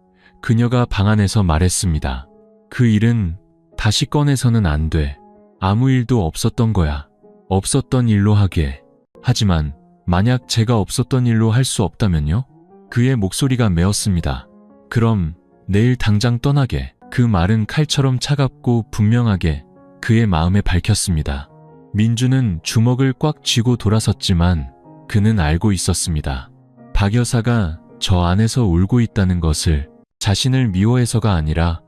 그녀가 방 안에서 말했습니다. 그 일은 다시 꺼내서는 안 돼. 아무 일도 없었던 거야. 없었던 일로 하게. 하지만 만약 제가 없었던 일로 할 수 없다면요? 그의 목소리가 메었습니다. 그럼 내일 당장 떠나게. 그 말은 칼처럼 차갑고 분명하게 그의 마음에 박혔습니다. 민주는 주먹을 꽉 쥐고 돌아섰지만 그는 알고 있었습니다. 박 여사가 저 안에서 울고 있다는 것을, 자신을 미워해서가 아니라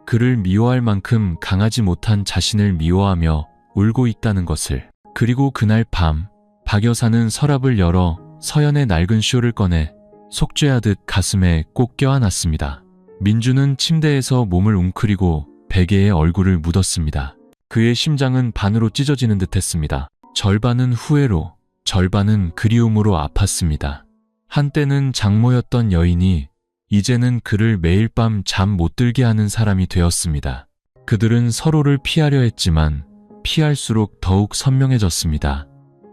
그를 미워할 만큼 강하지 못한 자신을 미워하며 울고 있다는 것을. 그리고 그날 밤 박 여사는 서랍을 열어 서연의 낡은 쇼를 꺼내 속죄하듯 가슴에 꼭 껴안았습니다. 민주는 침대에서 몸을 웅크리고 베개에 얼굴을 묻었습니다. 그의 심장은 반으로 찢어지는 듯했습니다. 절반은 후회로, 절반은 그리움으로 아팠습니다. 한때는 장모였던 여인이 이제는 그를 매일 밤 잠 못 들게 하는 사람이 되었습니다. 그들은 서로를 피하려 했지만 피할수록 더욱 선명해졌습니다.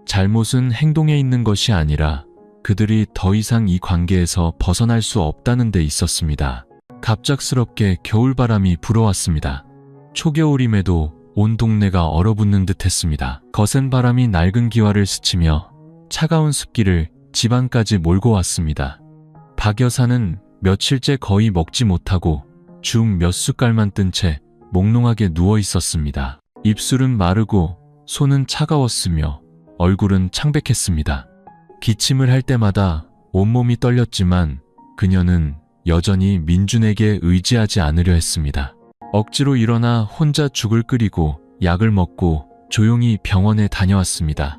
잘못은 행동에 있는 것이 아니라 그들이 더 이상 이 관계에서 벗어날 수 없다는 데 있었습니다. 갑작스럽게 겨울바람이 불어왔습니다. 초겨울임에도 온 동네가 얼어붙는 듯 했습니다. 거센 바람이 낡은 기와를 스치며 차가운 습기를 집안까지 몰고 왔습니다. 박 여사는 며칠째 거의 먹지 못하고 죽 몇 숟갈만 뜬 채 몽롱하게 누워 있었습니다. 입술은 마르고 손은 차가웠으며 얼굴은 창백했습니다. 기침을 할 때마다 온몸이 떨렸지만 그녀는 여전히 민준에게 의지하지 않으려 했습니다. 억지로 일어나 혼자 죽을 끓이고 약을 먹고 조용히 병원에 다녀왔습니다.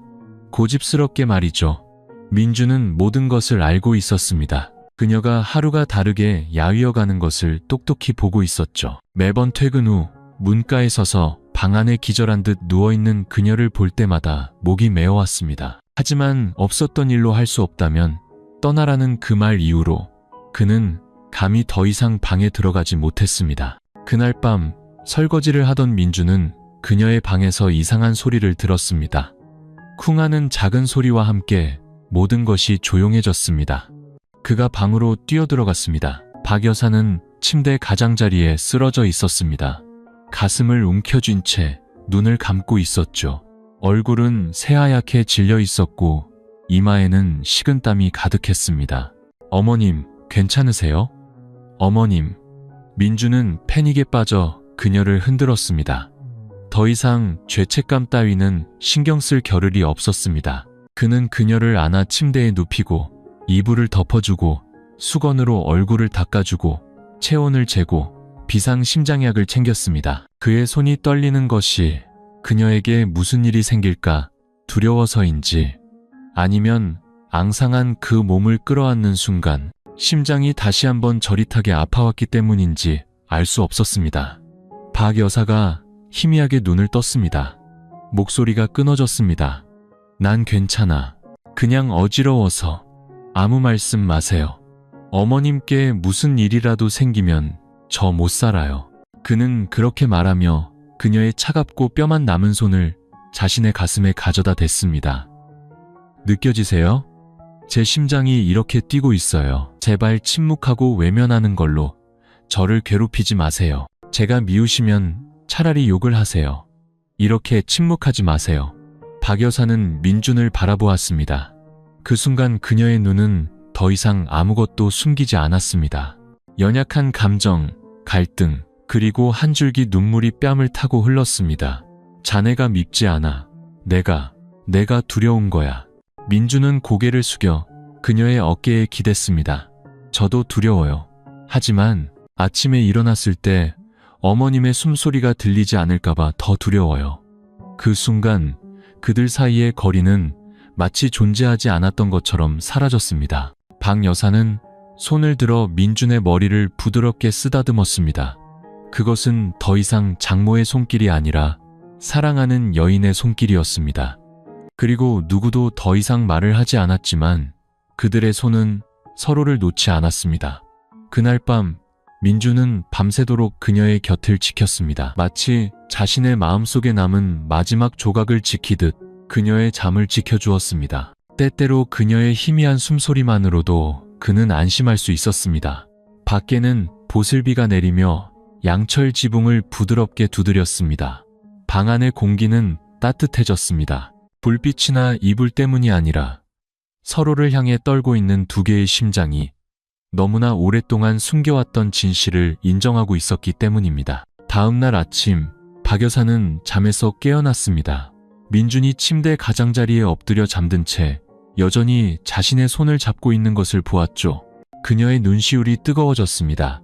고집스럽게 말이죠. 민준은 모든 것을 알고 있었습니다. 그녀가 하루가 다르게 야위어가는 것을 똑똑히 보고 있었죠. 매번 퇴근 후 문가에 서서 방 안에 기절한 듯 누워있는 그녀를 볼 때마다 목이 메어왔습니다. 하지만 없었던 일로 할 수 없다면 떠나라는 그 말 이후로 그는 감히 더 이상 방에 들어가지 못했습니다. 그날 밤 설거지를 하던 민주는 그녀의 방에서 이상한 소리를 들었습니다. 쿵 하는 작은 소리와 함께 모든 것이 조용해졌습니다. 그가 방으로 뛰어들어갔습니다. 박 여사는 침대 가장자리에 쓰러져 있었습니다. 가슴을 움켜쥔 채 눈을 감고 있었죠. 얼굴은 새하얗게 질려 있었고 이마에는 식은땀이 가득했습니다. 어머님, 괜찮으세요? 어머님. 민주는 패닉에 빠져 그녀를 흔들었습니다. 더 이상 죄책감 따위는 신경 쓸 겨를이 없었습니다. 그는 그녀를 안아 침대에 눕히고 이불을 덮어주고 수건으로 얼굴을 닦아주고 체온을 재고 비상심장약을 챙겼습니다. 그의 손이 떨리는 것이 그녀에게 무슨 일이 생길까 두려워서인지, 아니면 앙상한 그 몸을 끌어안는 순간 심장이 다시 한번 저릿하게 아파왔기 때문인지 알 수 없었습니다. 박 여사가 희미하게 눈을 떴습니다. 목소리가 끊어졌습니다. 난 괜찮아. 그냥 어지러워서. 아무 말씀 마세요. 어머님께 무슨 일이라도 생기면 저 못 살아요. 그는 그렇게 말하며 그녀의 차갑고 뼈만 남은 손을 자신의 가슴에 가져다 댔습니다. 느껴지세요? 제 심장이 이렇게 뛰고 있어요. 제발 침묵하고 외면하는 걸로 저를 괴롭히지 마세요. 제가 미우시면 차라리 욕을 하세요. 이렇게 침묵하지 마세요. 박 여사는 민준을 바라보았습니다. 그 순간 그녀의 눈은 더 이상 아무것도 숨기지 않았습니다. 연약한 감정, 갈등, 그리고 한 줄기 눈물이 뺨을 타고 흘렀습니다. 자네가 밉지 않아. 내가 두려운 거야. 민준은 고개를 숙여 그녀의 어깨에 기댔습니다. 저도 두려워요. 하지만 아침에 일어났을 때 어머님의 숨소리가 들리지 않을까봐 더 두려워요. 그 순간 그들 사이의 거리는 마치 존재하지 않았던 것처럼 사라졌습니다. 박 여사는 손을 들어 민준의 머리를 부드럽게 쓰다듬었습니다. 그것은 더 이상 장모의 손길이 아니라 사랑하는 여인의 손길이었습니다. 그리고 누구도 더 이상 말을 하지 않았지만 그들의 손은 서로를 놓지 않았습니다. 그날 밤 민준은 밤새도록 그녀의 곁을 지켰습니다. 마치 자신의 마음속에 남은 마지막 조각을 지키듯 그녀의 잠을 지켜주었습니다. 때때로 그녀의 희미한 숨소리만으로도 그는 안심할 수 있었습니다. 밖에는 보슬비가 내리며 양철 지붕을 부드럽게 두드렸습니다. 방 안의 공기는 따뜻해졌습니다. 불빛이나 이불 때문이 아니라 서로를 향해 떨고 있는 두 개의 심장이 너무나 오랫동안 숨겨왔던 진실을 인정하고 있었기 때문입니다. 다음 날 아침, 박 여사는 잠에서 깨어났습니다. 민준이 침대 가장자리에 엎드려 잠든 채 여전히 자신의 손을 잡고 있는 것을 보았죠. 그녀의 눈시울이 뜨거워졌습니다.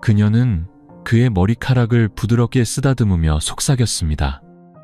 그녀는 그의 머리카락을 부드럽게 쓰다듬으며 속삭였습니다.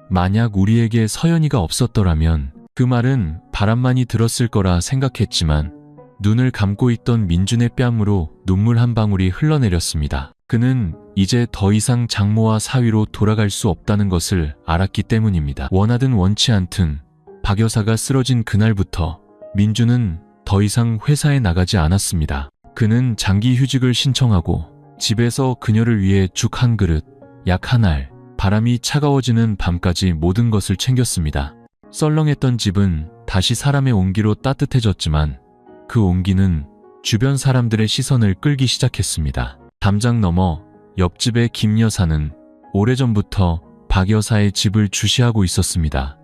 만약 우리에게 서연이가 없었더라면 그 말은 바람만이 들었을 거라 생각했지만 눈을 감고 있던 민준의 뺨으로 눈물 한 방울이 흘러내렸습니다. 그는 이제 더 이상 장모와 사위로 돌아갈 수 없다는 것을 알았기 때문입니다. 원하든 원치 않든 박 여사가 쓰러진 그날부터 민준은 더 이상 회사에 나가지 않았습니다. 그는 장기 휴직을 신청하고 집에서 그녀를 위해 죽 한 그릇, 약 한 알, 바람이 차가워지는 밤까지 모든 것을 챙겼습니다. 썰렁했던 집은 다시 사람의 온기로 따뜻해졌지만 그 온기는 주변 사람들의 시선을 끌기 시작했습니다. 담장 너머 옆집의 김 여사는 오래전부터 박 여사의 집을 주시하고 있었습니다.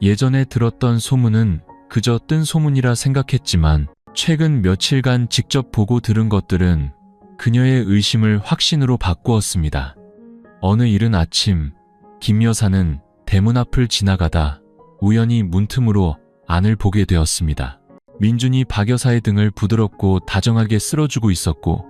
예전에 들었던 소문은 그저 뜬 소문이라 생각했지만 최근 며칠간 직접 보고 들은 것들은 그녀의 의심을 확신으로 바꾸었습니다. 어느 이른 아침 김 여사는 대문 앞을 지나가다 우연히 문틈으로 안을 보게 되었습니다. 민준이 박 여사의 등을 부드럽고 다정하게 쓸어주고 있었고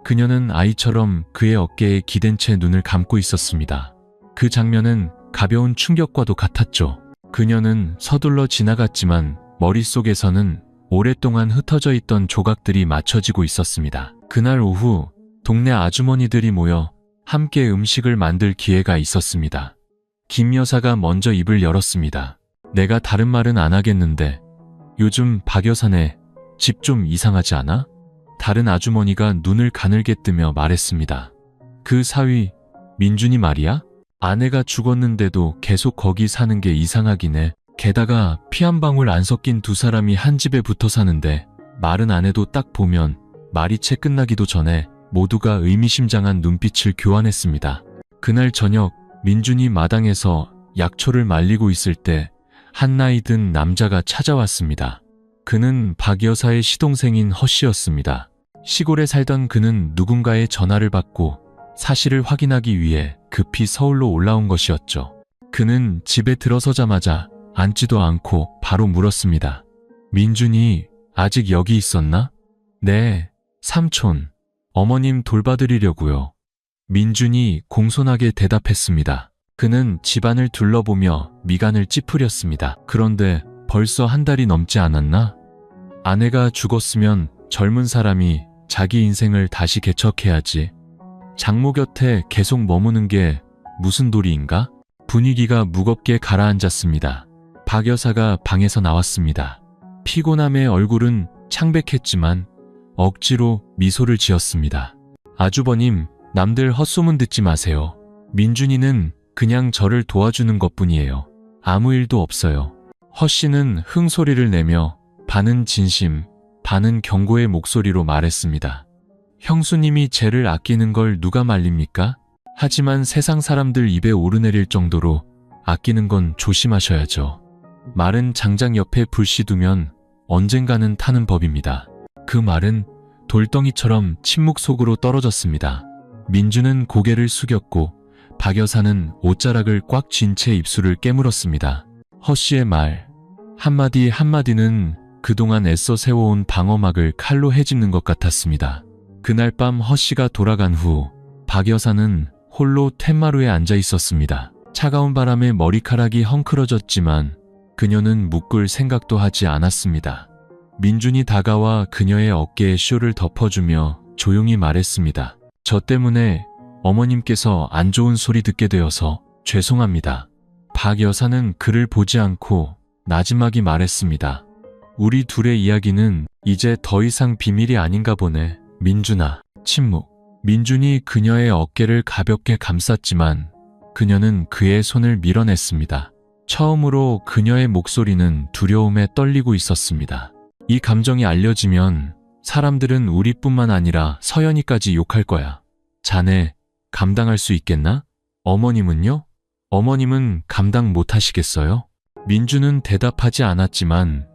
그녀는 아이처럼 그의 어깨에 기댄 채 눈을 감고 있었습니다. 그 장면은 가벼운 충격과도 같았죠. 그녀는 서둘러 지나갔지만 머릿속에서는 오랫동안 흩어져 있던 조각들이 맞춰지고 있었습니다. 그날 오후 동네 아주머니들이 모여 함께 음식을 만들 기회가 있었습니다. 김 여사가 먼저 입을 열었습니다. 내가 다른 말은 안 하겠는데 요즘 박 여사네 집 좀 이상하지 않아? 다른 아주머니가 눈을 가늘게 뜨며 말했습니다. 그 사위 민준이 말이야? 아내가 죽었는데도 계속 거기 사는 게 이상하긴 해. 게다가 피 한 방울 안 섞인 두 사람이 한 집에 붙어 사는데 말은 안 해도 딱 보면 말이 채 끝나기도 전에 모두가 의미심장한 눈빛을 교환했습니다. 그날 저녁 민준이 마당에서 약초를 말리고 있을 때 한 나이 든 남자가 찾아왔습니다. 그는 박 여사의 시동생인 허 씨였습니다. 시골에 살던 그는 누군가의 전화를 받고 사실을 확인하기 위해 급히 서울로 올라온 것이었죠. 그는 집에 들어서자마자 앉지도 않고 바로 물었습니다. 민준이 아직 여기 있었나? 네, 삼촌. 어머님 돌봐드리려고요. 민준이 공손하게 대답했습니다. 그는 집안을 둘러보며 미간을 찌푸렸습니다. 그런데 벌써 한 달이 넘지 않았나? 아내가 죽었으면 젊은 사람이 자기 인생을 다시 개척해야지. 장모 곁에 계속 머무는 게 무슨 도리인가? 분위기가 무겁게 가라앉았습니다. 박 여사가 방에서 나왔습니다. 피곤함에 얼굴은 창백했지만 억지로 미소를 지었습니다. 아주버님, 남들 헛소문 듣지 마세요. 민준이는 그냥 저를 도와주는 것뿐이에요. 아무 일도 없어요. 허 씨는 흥소리를 내며 반은 진심, 반은 경고의 목소리로 말했습니다. 형수님이 쟤를 아끼는 걸 누가 말립니까? 하지만 세상 사람들 입에 오르내릴 정도로 아끼는 건 조심하셔야죠. 말은 장작 옆에 불씨 두면 언젠가는 타는 법입니다. 그 말은 돌덩이처럼 침묵 속으로 떨어졌습니다. 민주는 고개를 숙였고 박 여사는 옷자락을 꽉 쥔 채 입술을 깨물었습니다. 허 씨의 말 한마디 한마디는 그동안 애써 세워온 방어막을 칼로 헤집는 것 같았습니다. 그날 밤 허 씨가 돌아간 후 박 여사는 홀로 텐마루에 앉아 있었습니다. 차가운 바람에 머리카락이 헝클어졌지만 그녀는 묶을 생각도 하지 않았습니다. 민준이 다가와 그녀의 어깨에 쇼를 덮어주며 조용히 말했습니다. 저 때문에 어머님께서 안 좋은 소리 듣게 되어서 죄송합니다. 박 여사는 그를 보지 않고 나지막이 말했습니다. 우리 둘의 이야기는 이제 더 이상 비밀이 아닌가 보네. 민준아. 침묵. 민준이 그녀의 어깨를 가볍게 감쌌지만 그녀는 그의 손을 밀어냈습니다. 처음으로 그녀의 목소리는 두려움에 떨리고 있었습니다. 이 감정이 알려지면 사람들은 우리뿐만 아니라 서연이까지 욕할 거야. 자네 감당할 수 있겠나? 어머님은요? 어머님은 감당 못 하시겠어요? 민주는 대답하지 않았지만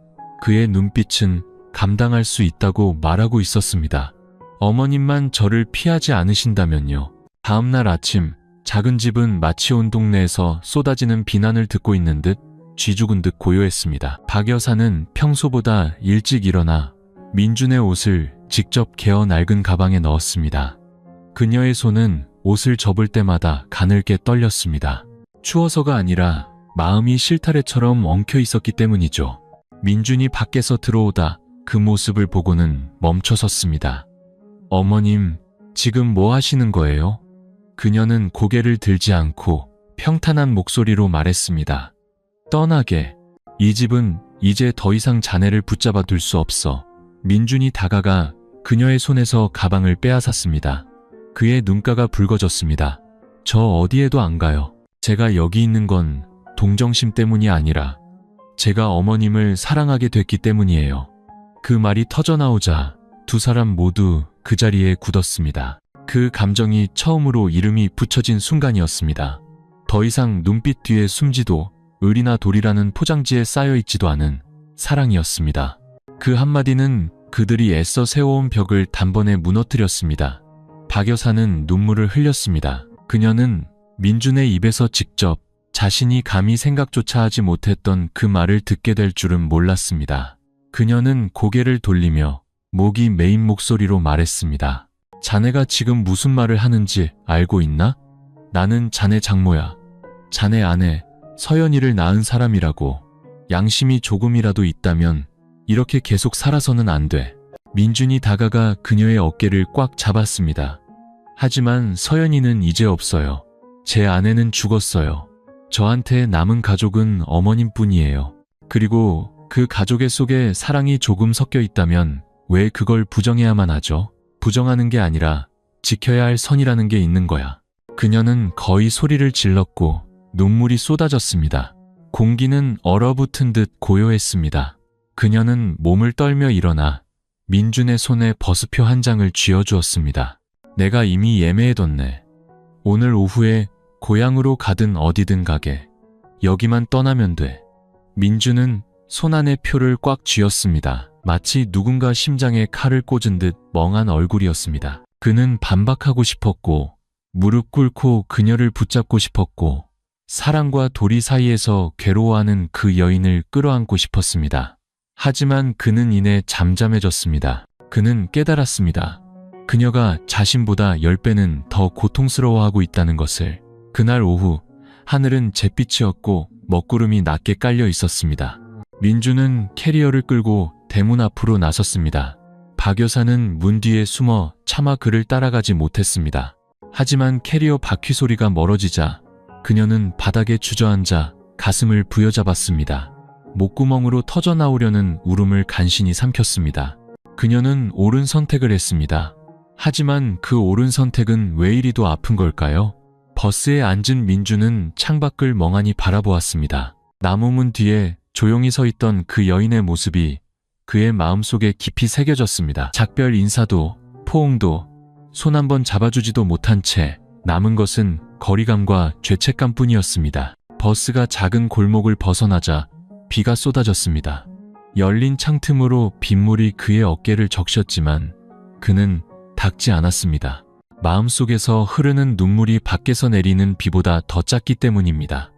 그의 눈빛은 감당할 수 있다고 말하고 있었습니다. 어머님만 저를 피하지 않으신다면요. 다음날 아침 작은 집은 마치 온 동네에서 쏟아지는 비난을 듣고 있는 듯 쥐죽은 듯 고요했습니다. 박 여사는 평소보다 일찍 일어나 민준의 옷을 직접 개어 낡은 가방에 넣었습니다. 그녀의 손은 옷을 접을 때마다 가늘게 떨렸습니다. 추워서가 아니라 마음이 실타래처럼 엉켜 있었기 때문이죠. 민준이 밖에서 들어오다 그 모습을 보고는 멈춰섰습니다. 어머님, 지금 뭐 하시는 거예요? 그녀는 고개를 들지 않고 평탄한 목소리로 말했습니다. 떠나게. 이 집은 이제 더 이상 자네를 붙잡아 둘 수 없어. 민준이 다가가 그녀의 손에서 가방을 빼앗았습니다. 그의 눈가가 붉어졌습니다. 저 어디에도 안 가요. 제가 여기 있는 건 동정심 때문이 아니라 제가 어머님을 사랑하게 됐기 때문이에요. 그 말이 터져나오자 두 사람 모두 그 자리에 굳었습니다. 그 감정이 처음으로 이름이 붙여진 순간이었습니다. 더 이상 눈빛 뒤에 숨지도 을이나 돌이라는 포장지에 쌓여있지도 않은 사랑이었습니다. 그 한마디는 그들이 애써 세워온 벽을 단번에 무너뜨렸습니다. 박 여사는 눈물을 흘렸습니다. 그녀는 민준의 입에서 직접 자신이 감히 생각조차 하지 못했던 그 말을 듣게 될 줄은 몰랐습니다. 그녀는 고개를 돌리며 목이 메인 목소리로 말했습니다. 자네가 지금 무슨 말을 하는지 알고 있나? 나는 자네 장모야. 자네 아내 서연이를 낳은 사람이라고. 양심이 조금이라도 있다면 이렇게 계속 살아서는 안 돼. 민준이 다가가 그녀의 어깨를 꽉 잡았습니다. 하지만 서연이는 이제 없어요. 제 아내는 죽었어요. 저한테 남은 가족은 어머님뿐이에요. 그리고 그 가족의 속에 사랑이 조금 섞여 있다면 왜 그걸 부정해야만 하죠? 부정하는 게 아니라 지켜야 할 선이라는 게 있는 거야. 그녀는 거의 소리를 질렀고 눈물이 쏟아졌습니다. 공기는 얼어붙은 듯 고요했습니다. 그녀는 몸을 떨며 일어나 민준의 손에 버스표 한 장을 쥐어주었습니다. 내가 이미 예매해뒀네. 오늘 오후에 고향으로 가든 어디든 가게. 여기만 떠나면 돼. 민준은 손 안에 표를 꽉 쥐었습니다. 마치 누군가 심장에 칼을 꽂은 듯 멍한 얼굴이었습니다. 그는 반박하고 싶었고 무릎 꿇고 그녀를 붙잡고 싶었고 사랑과 도리 사이에서 괴로워하는 그 여인을 끌어안고 싶었습니다. 하지만 그는 이내 잠잠해졌습니다. 그는 깨달았습니다. 그녀가 자신보다 10배는 더 고통스러워하고 있다는 것을. 그날 오후 하늘은 잿빛이었고 먹구름이 낮게 깔려 있었습니다. 민주는 캐리어를 끌고 대문 앞으로 나섰습니다. 박 여사는 문 뒤에 숨어 차마 그를 따라가지 못했습니다. 하지만 캐리어 바퀴 소리가 멀어지자 그녀는 바닥에 주저앉아 가슴을 부여잡았습니다. 목구멍으로 터져나오려는 울음을 간신히 삼켰습니다. 그녀는 옳은 선택을 했습니다. 하지만 그 옳은 선택은 왜 이리도 아픈 걸까요? 버스에 앉은 민주는 창밖을 멍하니 바라보았습니다. 나무문 뒤에 조용히 서 있던 그 여인의 모습이 그의 마음속에 깊이 새겨졌습니다. 작별 인사도 포옹도 손 한 번 잡아주지도 못한 채 남은 것은 거리감과 죄책감뿐이었습니다. 버스가 작은 골목을 벗어나자 비가 쏟아졌습니다. 열린 창틈으로 빗물이 그의 어깨를 적셨지만 그는 닿지 않았습니다. 마음속에서 흐르는 눈물이 밖에서 내리는 비보다 더 작기 때문입니다.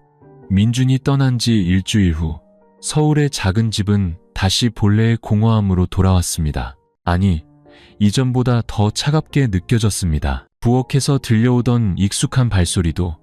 민준이 떠난 지 일주일 후 서울의 작은 집은 다시 본래의 공허함으로 돌아왔습니다. 아니, 이전보다 더 차갑게 느껴졌습니다. 부엌에서 들려오던 익숙한 발소리도,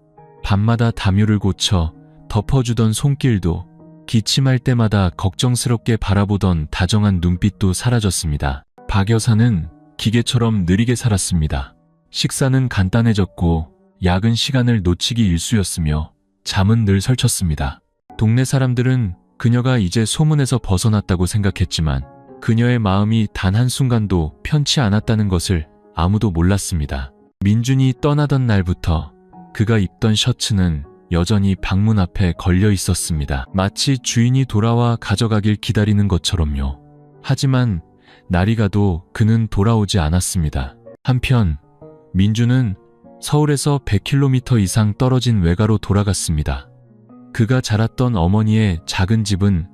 밤마다 담요를 고쳐 덮어주던 손길도, 기침할 때마다 걱정스럽게 바라보던 다정한 눈빛도 사라졌습니다. 박 여사는 기계처럼 느리게 살았습니다. 식사는 간단해졌고 야근 시간을 놓치기 일쑤였으며 잠은 늘 설쳤습니다. 동네 사람들은 그녀가 이제 소문에서 벗어났다고 생각했지만 그녀의 마음이 단 한순간도 편치 않았다는 것을 아무도 몰랐습니다. 민준이 떠나던 날부터 그가 입던 셔츠는 여전히 방문 앞에 걸려 있었습니다. 마치 주인이 돌아와 가져가길 기다리는 것처럼요. 하지만 날이 가도 그는 돌아오지 않았습니다. 한편 민준은 서울에서 100km 이상 떨어진 외가로 돌아갔습니다. 그가 자랐던 어머니의 작은 집은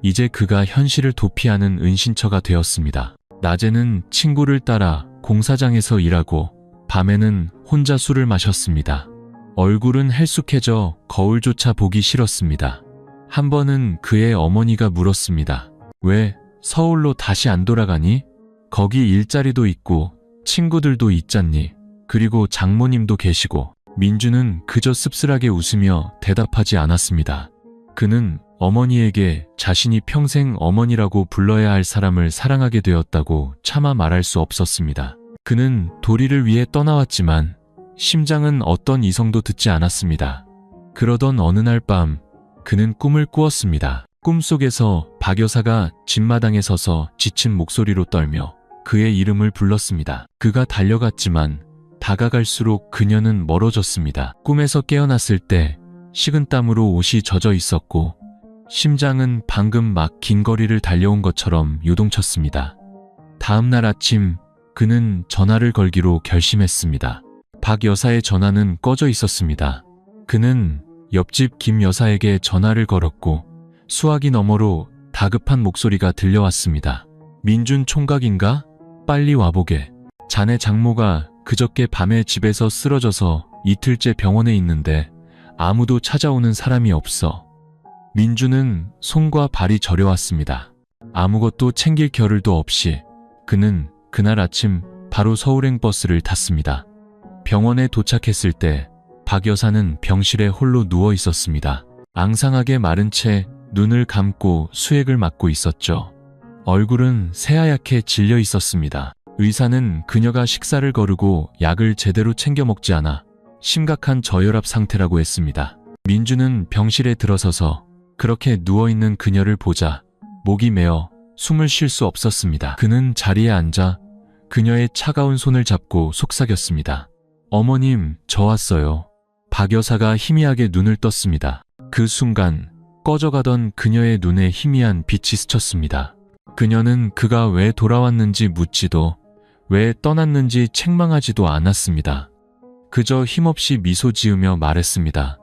이제 그가 현실을 도피하는 은신처가 되었습니다. 낮에는 친구를 따라 공사장에서 일하고 밤에는 혼자 술을 마셨습니다. 얼굴은 헬쑥해져 거울조차 보기 싫었습니다. 한 번은 그의 어머니가 물었습니다. 왜 서울로 다시 안 돌아가니? 거기 일자리도 있고 친구들도 있잖니. 그리고 장모님도 계시고. 민준은 그저 씁쓸하게 웃으며 대답하지 않았습니다. 그는 어머니에게 자신이 평생 어머니라고 불러야 할 사람을 사랑하게 되었다고 차마 말할 수 없었습니다. 그는 도리를 위해 떠나왔지만 심장은 어떤 이성도 듣지 않았습니다. 그러던 어느 날 밤 그는 꿈을 꾸었습니다. 꿈속에서 박 여사가 집마당에 서서 지친 목소리로 떨며 그의 이름을 불렀습니다. 그가 달려갔지만 다가갈수록 그녀는 멀어졌습니다. 꿈에서 깨어났을 때 식은땀으로 옷이 젖어 있었고 심장은 방금 막 긴 거리를 달려온 것처럼 요동쳤습니다. 다음 날 아침 그는 전화를 걸기로 결심했습니다. 박 여사의 전화는 꺼져 있었습니다. 그는 옆집 김 여사에게 전화를 걸었고 수화기 너머로 다급한 목소리가 들려왔습니다. 민준 총각인가? 빨리 와보게. 자네 장모가 그저께 밤에 집에서 쓰러져서 이틀째 병원에 있는데 아무도 찾아오는 사람이 없어. 민준은 손과 발이 저려왔습니다. 아무것도 챙길 겨를도 없이 그는 그날 아침 바로 서울행 버스를 탔습니다. 병원에 도착했을 때 박 여사는 병실에 홀로 누워 있었습니다. 앙상하게 마른 채 눈을 감고 수액을 맞고 있었죠. 얼굴은 새하얗게 질려 있었습니다. 의사는 그녀가 식사를 거르고 약을 제대로 챙겨 먹지 않아 심각한 저혈압 상태라고 했습니다. 민준은 병실에 들어서서 그렇게 누워있는 그녀를 보자 목이 메어 숨을 쉴 수 없었습니다. 그는 자리에 앉아 그녀의 차가운 손을 잡고 속삭였습니다. 어머님, 저 왔어요. 박 여사가 희미하게 눈을 떴습니다. 그 순간 꺼져가던 그녀의 눈에 희미한 빛이 스쳤습니다. 그녀는 그가 왜 돌아왔는지 묻지도 왜 떠났는지 책망하지도 않았습니다. 그저 힘없이 미소 지으며 말했습니다.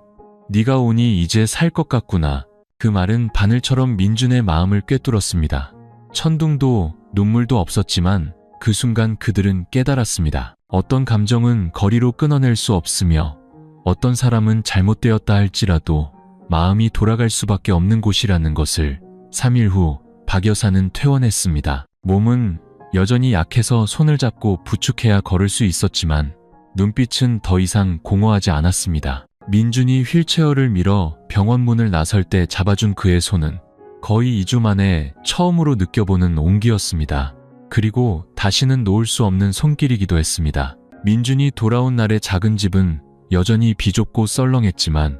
네가 오니 이제 살 것 같구나. 그 말은 바늘처럼 민준의 마음을 꿰뚫었습니다. 천둥도 눈물도 없었지만 그 순간 그들은 깨달았습니다. 어떤 감정은 거리로 끊어낼 수 없으며 어떤 사람은 잘못되었다 할지라도 마음이 돌아갈 수밖에 없는 곳이라는 것을 3일 후 박 여사는 퇴원했습니다. 몸은 여전히 약해서 손을 잡고 부축해야 걸을 수 있었지만 눈빛은 더 이상 공허하지 않았습니다. 민준이 휠체어를 밀어 병원 문을 나설 때 잡아준 그의 손은 거의 2주 만에 처음으로 느껴보는 온기였습니다. 그리고 다시는 놓을 수 없는 손길이기도 했습니다. 민준이 돌아온 날의 작은 집은 여전히 비좁고 썰렁했지만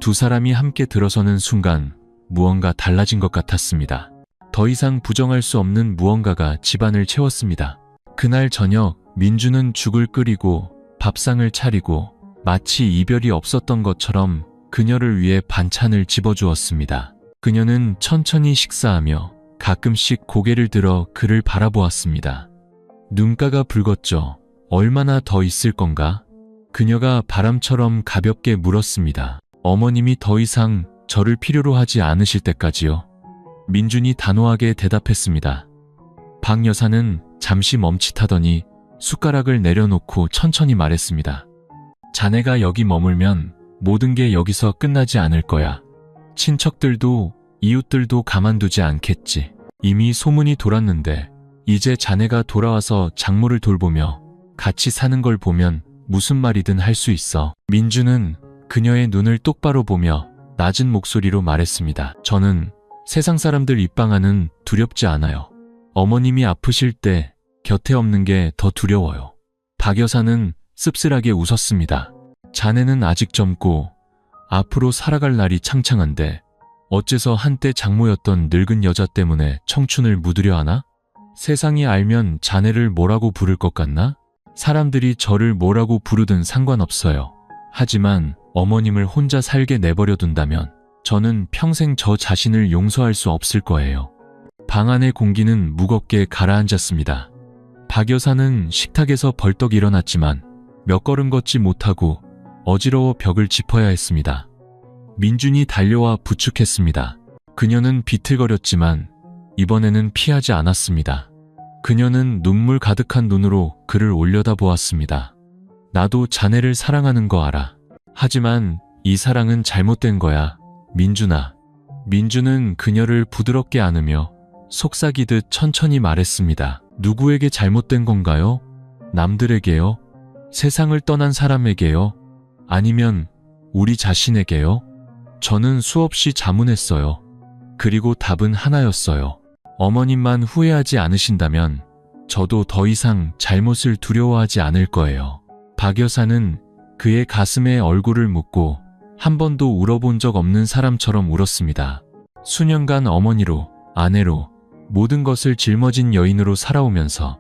두 사람이 함께 들어서는 순간 무언가 달라진 것 같았습니다. 더 이상 부정할 수 없는 무언가가 집안을 채웠습니다. 그날 저녁 민준은 죽을 끓이고 밥상을 차리고 마치 이별이 없었던 것처럼 그녀를 위해 반찬을 집어주었습니다. 그녀는 천천히 식사하며 가끔씩 고개를 들어 그를 바라보았습니다. 눈가가 붉었죠. 얼마나 더 있을 건가? 그녀가 바람처럼 가볍게 물었습니다. 어머님이 더 이상 저를 필요로 하지 않으실 때까지요. 민준이 단호하게 대답했습니다. 박 여사는 잠시 멈칫하더니 숟가락을 내려놓고 천천히 말했습니다. 자네가 여기 머물면 모든 게 여기서 끝나지 않을 거야. 친척들도 이웃들도 가만두지 않겠지. 이미 소문이 돌았는데 이제 자네가 돌아와서 장모를 돌보며 같이 사는 걸 보면 무슨 말이든 할 수 있어. 민주는 그녀의 눈을 똑바로 보며 낮은 목소리로 말했습니다. 저는 세상 사람들 입방아는 두렵지 않아요. 어머님이 아프실 때 곁에 없는 게 더 두려워요. 박 여사는 씁쓸하게 웃었습니다. 자네는 아직 젊고 앞으로 살아갈 날이 창창한데 어째서 한때 장모였던 늙은 여자 때문에 청춘을 묻으려 하나? 세상이 알면 자네를 뭐라고 부를 것 같나? 사람들이 저를 뭐라고 부르든 상관없어요. 하지만 어머님을 혼자 살게 내버려 둔다면 저는 평생 저 자신을 용서할 수 없을 거예요. 방 안의 공기는 무겁게 가라앉았습니다. 박 여사는 식탁에서 벌떡 일어났지만 몇 걸음 걷지 못하고 어지러워 벽을 짚어야 했습니다. 민준이 달려와 부축했습니다. 그녀는 비틀거렸지만 이번에는 피하지 않았습니다. 그녀는 눈물 가득한 눈으로 그를 올려다보았습니다. 나도 자네를 사랑하는 거 알아. 하지만 이 사랑은 잘못된 거야, 민준아. 민준은 그녀를 부드럽게 안으며 속삭이듯 천천히 말했습니다. 누구에게 잘못된 건가요? 남들에게요? 세상을 떠난 사람에게요? 아니면 우리 자신에게요? 저는 수없이 자문했어요. 그리고 답은 하나였어요. 어머님만 후회하지 않으신다면 저도 더 이상 잘못을 두려워하지 않을 거예요. 박 여사는 그의 가슴에 얼굴을 묻고 한 번도 울어본 적 없는 사람처럼 울었습니다. 수년간 어머니로, 아내로, 모든 것을 짊어진 여인으로 살아오면서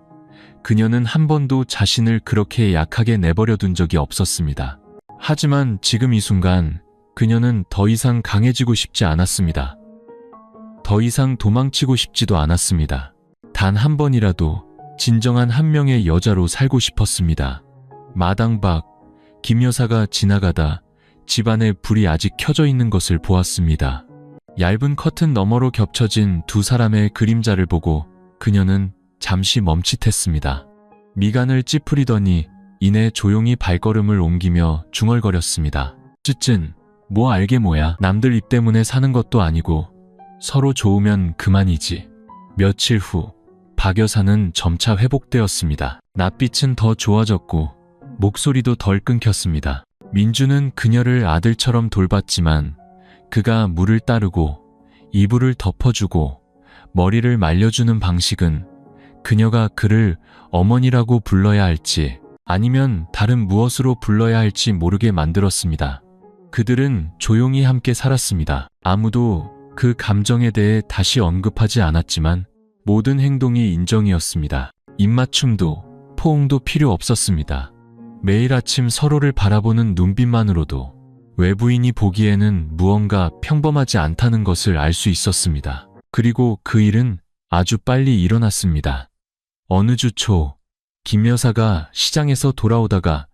그녀는 한 번도 자신을 그렇게 약하게 내버려 둔 적이 없었습니다. 하지만 지금 이 순간 그녀는 더 이상 강해지고 싶지 않았습니다. 더 이상 도망치고 싶지도 않았습니다. 단 한 번이라도 진정한 한 명의 여자로 살고 싶었습니다. 마당 밖 김 여사가 지나가다 집안에 불이 아직 켜져 있는 것을 보았습니다. 얇은 커튼 너머로 겹쳐진 두 사람의 그림자를 보고 그녀는 잠시 멈칫했습니다. 미간을 찌푸리더니 이내 조용히 발걸음을 옮기며 중얼거렸습니다. 쯔쯔, 뭐 알게 뭐야. 남들 입 때문에 사는 것도 아니고 서로 좋으면 그만이지. 며칠 후 박 여사는 점차 회복되었습니다. 낯빛은 더 좋아졌고 목소리도 덜 끊겼습니다. 민주는 그녀를 아들처럼 돌봤지만 그가 물을 따르고 이불을 덮어주고 머리를 말려주는 방식은 그녀가 그를 어머니라고 불러야 할지 아니면 다른 무엇으로 불러야 할지 모르게 만들었습니다. 그들은 조용히 함께 살았습니다. 아무도 그 감정에 대해 다시 언급하지 않았지만 모든 행동이 인정이었습니다. 입맞춤도 포옹도 필요 없었습니다. 매일 아침 서로를 바라보는 눈빛만으로도 외부인이 보기에는 무언가 평범하지 않다는 것을 알 수 있었습니다. 그리고 그 일은 아주 빨리 일어났습니다. 어느 주 초, 김 여사가 시장에서 돌아오다가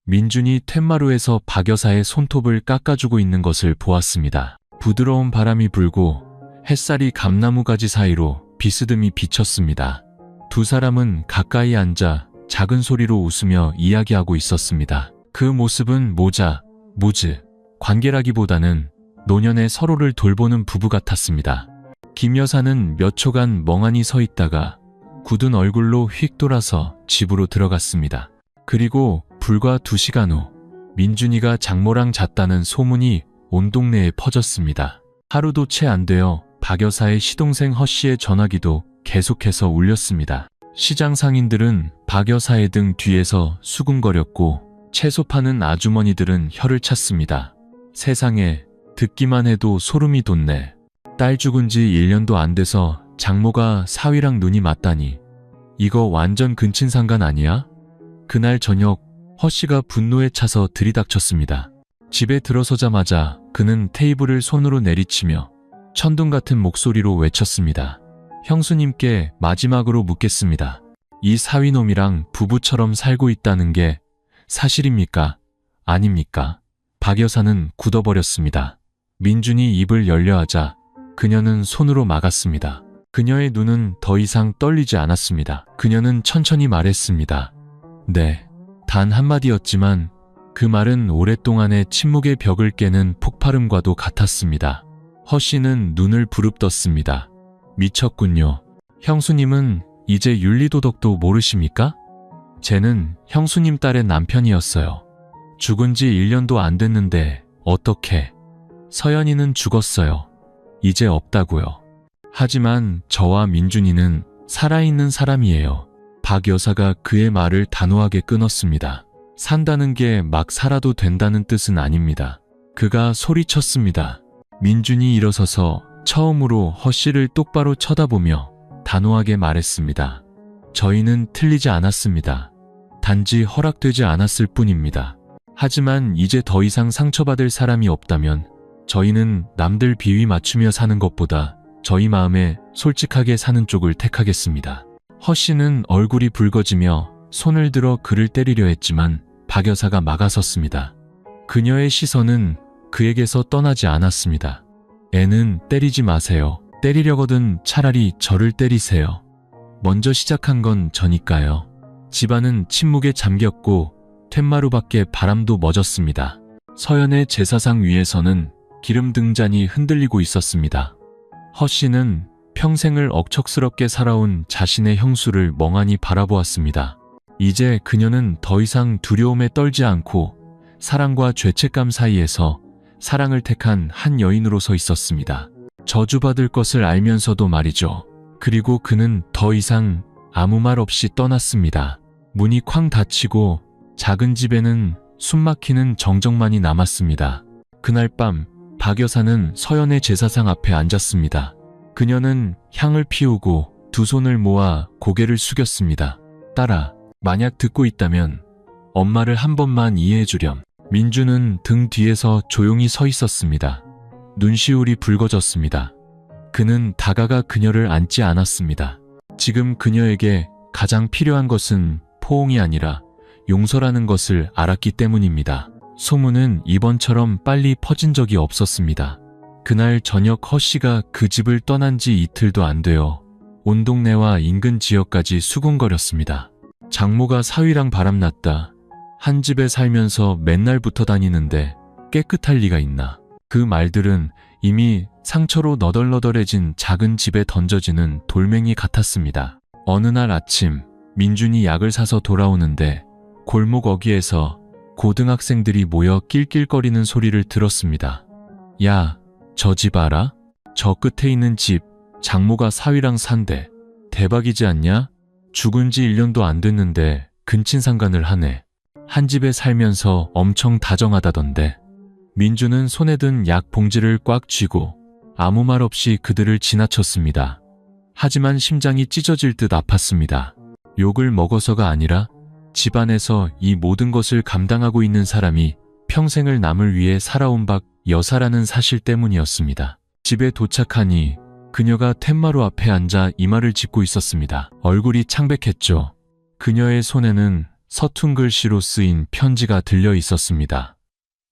민준이 툇마루에서 박 여사의 손톱을 깎아주고 있는 것을 보았습니다. 부드러운 바람이 불고 햇살이 감나무 가지 사이로 비스듬히 비쳤습니다. 두 사람은 가까이 앉아 작은 소리로 웃으며 이야기하고 있었습니다. 그 모습은 무즈, 관계라기보다는 노년에 서로를 돌보는 부부 같았습니다. 김 여사는 몇 초간 멍하니 서 있다가 굳은 얼굴로 휙 돌아서 집으로 들어갔습니다. 그리고 불과 2시간 후 민준이가 장모랑 잤다는 소문이 온 동네에 퍼졌습니다. 하루도 채 안 되어 박 여사의 시동생 허 씨의 전화기도 계속해서 울렸습니다. 시장 상인들은 박 여사의 등 뒤에서 수군거렸고 채소 파는 아주머니들은 혀를 찼습니다. 세상에, 듣기만 해도 소름이 돋네. 딸 죽은 지 1년도 안 돼서 장모가 사위랑 눈이 맞다니. 이거 완전 근친상간 아니야? 그날 저녁 허 씨가 분노에 차서 들이닥쳤습니다. 집에 들어서자마자 그는 테이블을 손으로 내리치며 천둥 같은 목소리로 외쳤습니다. 형수님께 마지막으로 묻겠습니다. 이 사위놈이랑 부부처럼 살고 있다는 게 사실입니까? 아닙니까? 박 여사는 굳어버렸습니다. 민준이 입을 열려 하자 그녀는 손으로 막았습니다. 그녀의 눈은 더 이상 떨리지 않았습니다. 그녀는 천천히 말했습니다. 네, 단 한마디였지만 그 말은 오랫동안의 침묵의 벽을 깨는 폭발음과도 같았습니다. 허 씨는 눈을 부릅떴습니다. 미쳤군요. 형수님은 이제 윤리도덕도 모르십니까? 쟤는 형수님 딸의 남편이었어요. 죽은 지 1년도 안 됐는데 어떻게? 서연이는 죽었어요. 이제 없다고요. 하지만 저와 민준이는 살아있는 사람이에요. 박 여사가 그의 말을 단호하게 끊었습니다. 산다는 게 막 살아도 된다는 뜻은 아닙니다. 그가 소리쳤습니다. 민준이 일어서서 처음으로 허 씨를 똑바로 쳐다보며 단호하게 말했습니다. 저희는 틀리지 않았습니다. 단지 허락되지 않았을 뿐입니다. 하지만 이제 더 이상 상처받을 사람이 없다면 저희는 남들 비위 맞추며 사는 것보다 저희 마음에 솔직하게 사는 쪽을 택하겠습니다. 허 씨는 얼굴이 붉어지며 손을 들어 그를 때리려 했지만 박 여사가 막아섰습니다. 그녀의 시선은 그에게서 떠나지 않았습니다. 애는 때리지 마세요. 때리려거든 차라리 저를 때리세요. 먼저 시작한 건 저니까요. 집안은 침묵에 잠겼고 툇마루 밖에 바람도 멎었습니다. 서연의 제사상 위에서는 기름 등잔이 흔들리고 있었습니다. 허 씨는 평생을 억척스럽게 살아온 자신의 형수를 멍하니 바라보았습니다. 이제 그녀는 더 이상 두려움에 떨지 않고 사랑과 죄책감 사이에서 사랑을 택한 한 여인으로 서 있었습니다. 저주받을 것을 알면서도 말이죠. 그리고 그는 더 이상 아무 말 없이 떠났습니다. 문이 쾅 닫히고 작은 집에는 숨막히는 정적만이 남았습니다. 그날 밤 박 여사는 서연의 제사상 앞에 앉았습니다. 그녀는 향을 피우고 두 손을 모아 고개를 숙였습니다. 딸아, 만약 듣고 있다면 엄마를 한 번만 이해해 주렴. 민주는 등 뒤에서 조용히 서 있었습니다. 눈시울이 붉어졌습니다. 그는 다가가 그녀를 안지 않았습니다. 지금 그녀에게 가장 필요한 것은 포옹이 아니라 용서라는 것을 알았기 때문입니다. 소문은 이번처럼 빨리 퍼진 적이 없었습니다. 그날 저녁 허 씨가 그 집을 떠난 지 이틀도 안 되어 온 동네와 인근 지역까지 수군거렸습니다. 장모가 사위랑 바람났다. 한 집에 살면서 맨날 붙어 다니는데 깨끗할 리가 있나. 그 말들은 이미 상처로 너덜너덜해진 작은 집에 던져지는 돌멩이 같았습니다. 어느 날 아침 민준이 약을 사서 돌아오는데 골목 어귀에서 고등학생들이 모여 낄낄거리는 소리를 들었습니다. 야, 저 집 알아? 저 끝에 있는 집 장모가 사위랑 산대. 대박이지 않냐? 죽은 지 1년도 안 됐는데 근친상간을 하네. 한 집에 살면서 엄청 다정하다던데. 민주는 손에 든 약 봉지를 꽉 쥐고 아무 말 없이 그들을 지나쳤습니다. 하지만 심장이 찢어질 듯 아팠습니다. 욕을 먹어서가 아니라 집안에서 이 모든 것을 감당하고 있는 사람이 평생을 남을 위해 살아온 박 여사라는 사실 때문이었습니다. 집에 도착하니 그녀가 툇마루 앞에 앉아 이마를 짚고 있었습니다. 얼굴이 창백했죠. 그녀의 손에는 서툰 글씨로 쓰인 편지가 들려 있었습니다.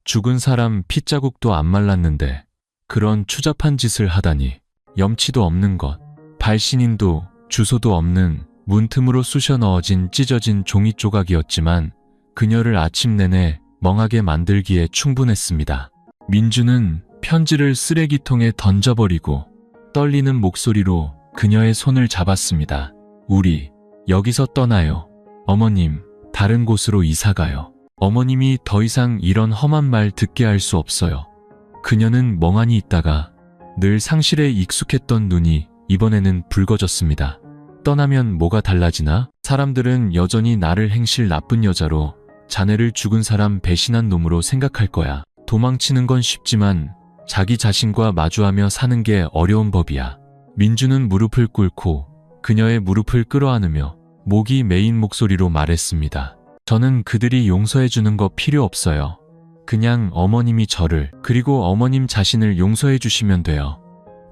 죽은 사람 핏자국도 안 말랐는데 그런 추잡한 짓을 하다니. 염치도 없는 것, 발신인도 주소도 없는 문틈으로 쑤셔 넣어진 찢어진 종이 조각이었지만 그녀를 아침 내내 멍하게 만들기에 충분했습니다. 민주는 편지를 쓰레기통에 던져버리고 떨리는 목소리로 그녀의 손을 잡았습니다. 우리 여기서 떠나요. 어머님, 다른 곳으로 이사가요. 어머님이 더 이상 이런 험한 말 듣게 할 수 없어요. 그녀는 멍하니 있다가 늘 상실에 익숙했던 눈이 이번에는 붉어졌습니다. 떠나면 뭐가 달라지나? 사람들은 여전히 나를 행실 나쁜 여자로, 자네를 죽은 사람 배신한 놈으로 생각할 거야. 도망치는 건 쉽지만 자기 자신과 마주하며 사는 게 어려운 법이야. 민주는 무릎을 꿇고 그녀의 무릎을 끌어안으며 목이 메인 목소리로 말했습니다. 저는 그들이 용서해주는 거 필요 없어요. 그냥 어머님이 저를, 그리고 어머님 자신을 용서해 주시면 돼요.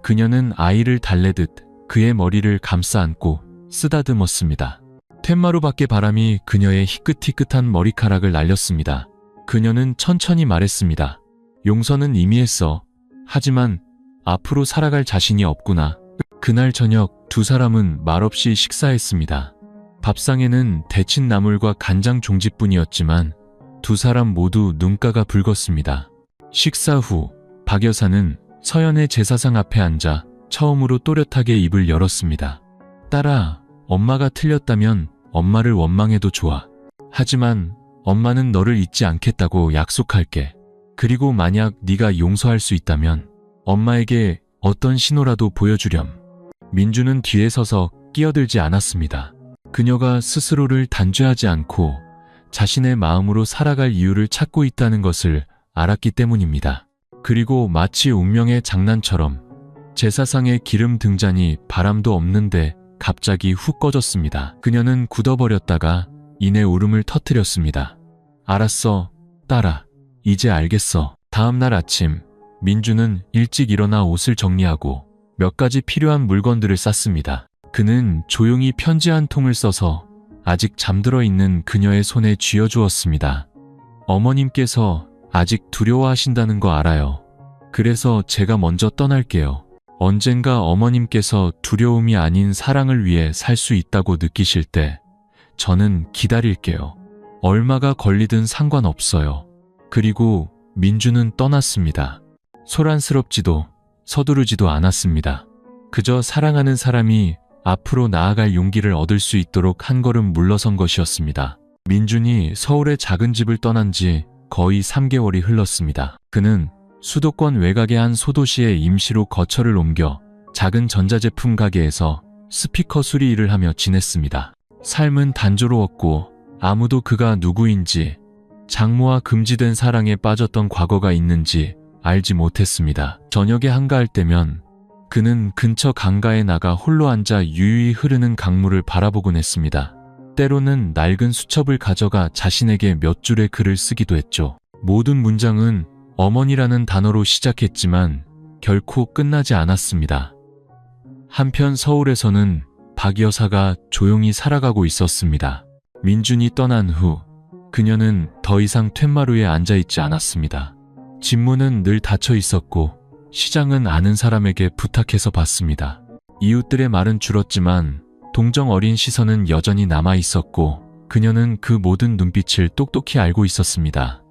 그녀는 아이를 달래듯 그의 머리를 감싸 안고 쓰다듬었습니다. 텐마루 밖의 바람이 그녀의 희끗희끗한 머리카락을 날렸습니다. 그녀는 천천히 말했습니다. 용서는 이미 했어. 하지만 앞으로 살아갈 자신이 없구나. 그날 저녁 두 사람은 말없이 식사했습니다. 밥상에는 데친 나물과 간장 종지뿐이었지만 두 사람 모두 눈가가 붉었습니다. 식사 후 박 여사는 서연의 제사상 앞에 앉아 처음으로 또렷하게 입을 열었습니다. 딸아, 엄마가 틀렸다면 엄마를 원망해도 좋아. 하지만 엄마는 너를 잊지 않겠다고 약속할게. 그리고 만약 네가 용서할 수 있다면 엄마에게 어떤 신호라도 보여주렴. 민주는 뒤에 서서 끼어들지 않았습니다. 그녀가 스스로를 단죄하지 않고 자신의 마음으로 살아갈 이유를 찾고 있다는 것을 알았기 때문입니다. 그리고 마치 운명의 장난처럼 제사상의 기름 등잔이 바람도 없는데 갑자기 훅 꺼졌습니다. 그녀는 굳어버렸다가 이내 울음을 터뜨렸습니다. 알았어, 딸아. 이제 알겠어. 다음 날 아침, 민주는 일찍 일어나 옷을 정리하고 몇 가지 필요한 물건들을 쌌습니다. 그는 조용히 편지 한 통을 써서 아직 잠들어 있는 그녀의 손에 쥐어주었습니다. 어머님께서 아직 두려워하신다는 거 알아요. 그래서 제가 먼저 떠날게요. 언젠가 어머님께서 두려움이 아닌 사랑을 위해 살 수 있다고 느끼실 때 저는 기다릴게요. 얼마가 걸리든 상관없어요. 그리고 민주는 떠났습니다. 소란스럽지도 서두르지도 않았습니다. 그저 사랑하는 사람이 앞으로 나아갈 용기를 얻을 수 있도록 한 걸음 물러선 것이었습니다. 민준이 서울의 작은 집을 떠난 지 거의 3개월이 흘렀습니다. 그는 수도권 외곽의 한 소도시에 임시로 거처를 옮겨 작은 전자제품 가게에서 스피커 수리 일을 하며 지냈습니다. 삶은 단조로웠고 아무도 그가 누구인지, 장모와 금지된 사랑에 빠졌던 과거가 있는지 알지 못했습니다. 저녁에 한가할 때면 그는 근처 강가에 나가 홀로 앉아 유유히 흐르는 강물을 바라보곤 했습니다. 때로는 낡은 수첩을 가져가 자신에게 몇 줄의 글을 쓰기도 했죠. 모든 문장은 어머니라는 단어로 시작했지만 결코 끝나지 않았습니다. 한편 서울에서는 박 여사가 조용히 살아가고 있었습니다. 민준이 떠난 후 그녀는 더 이상 툇마루에 앉아있지 않았습니다. 집문은 늘 닫혀 있었고 시장은 아는 사람에게 부탁해서 봤습니다. 이웃들의 말은 줄었지만 동정 어린 시선은 여전히 남아있었고 그녀는 그 모든 눈빛을 똑똑히 알고 있었습니다.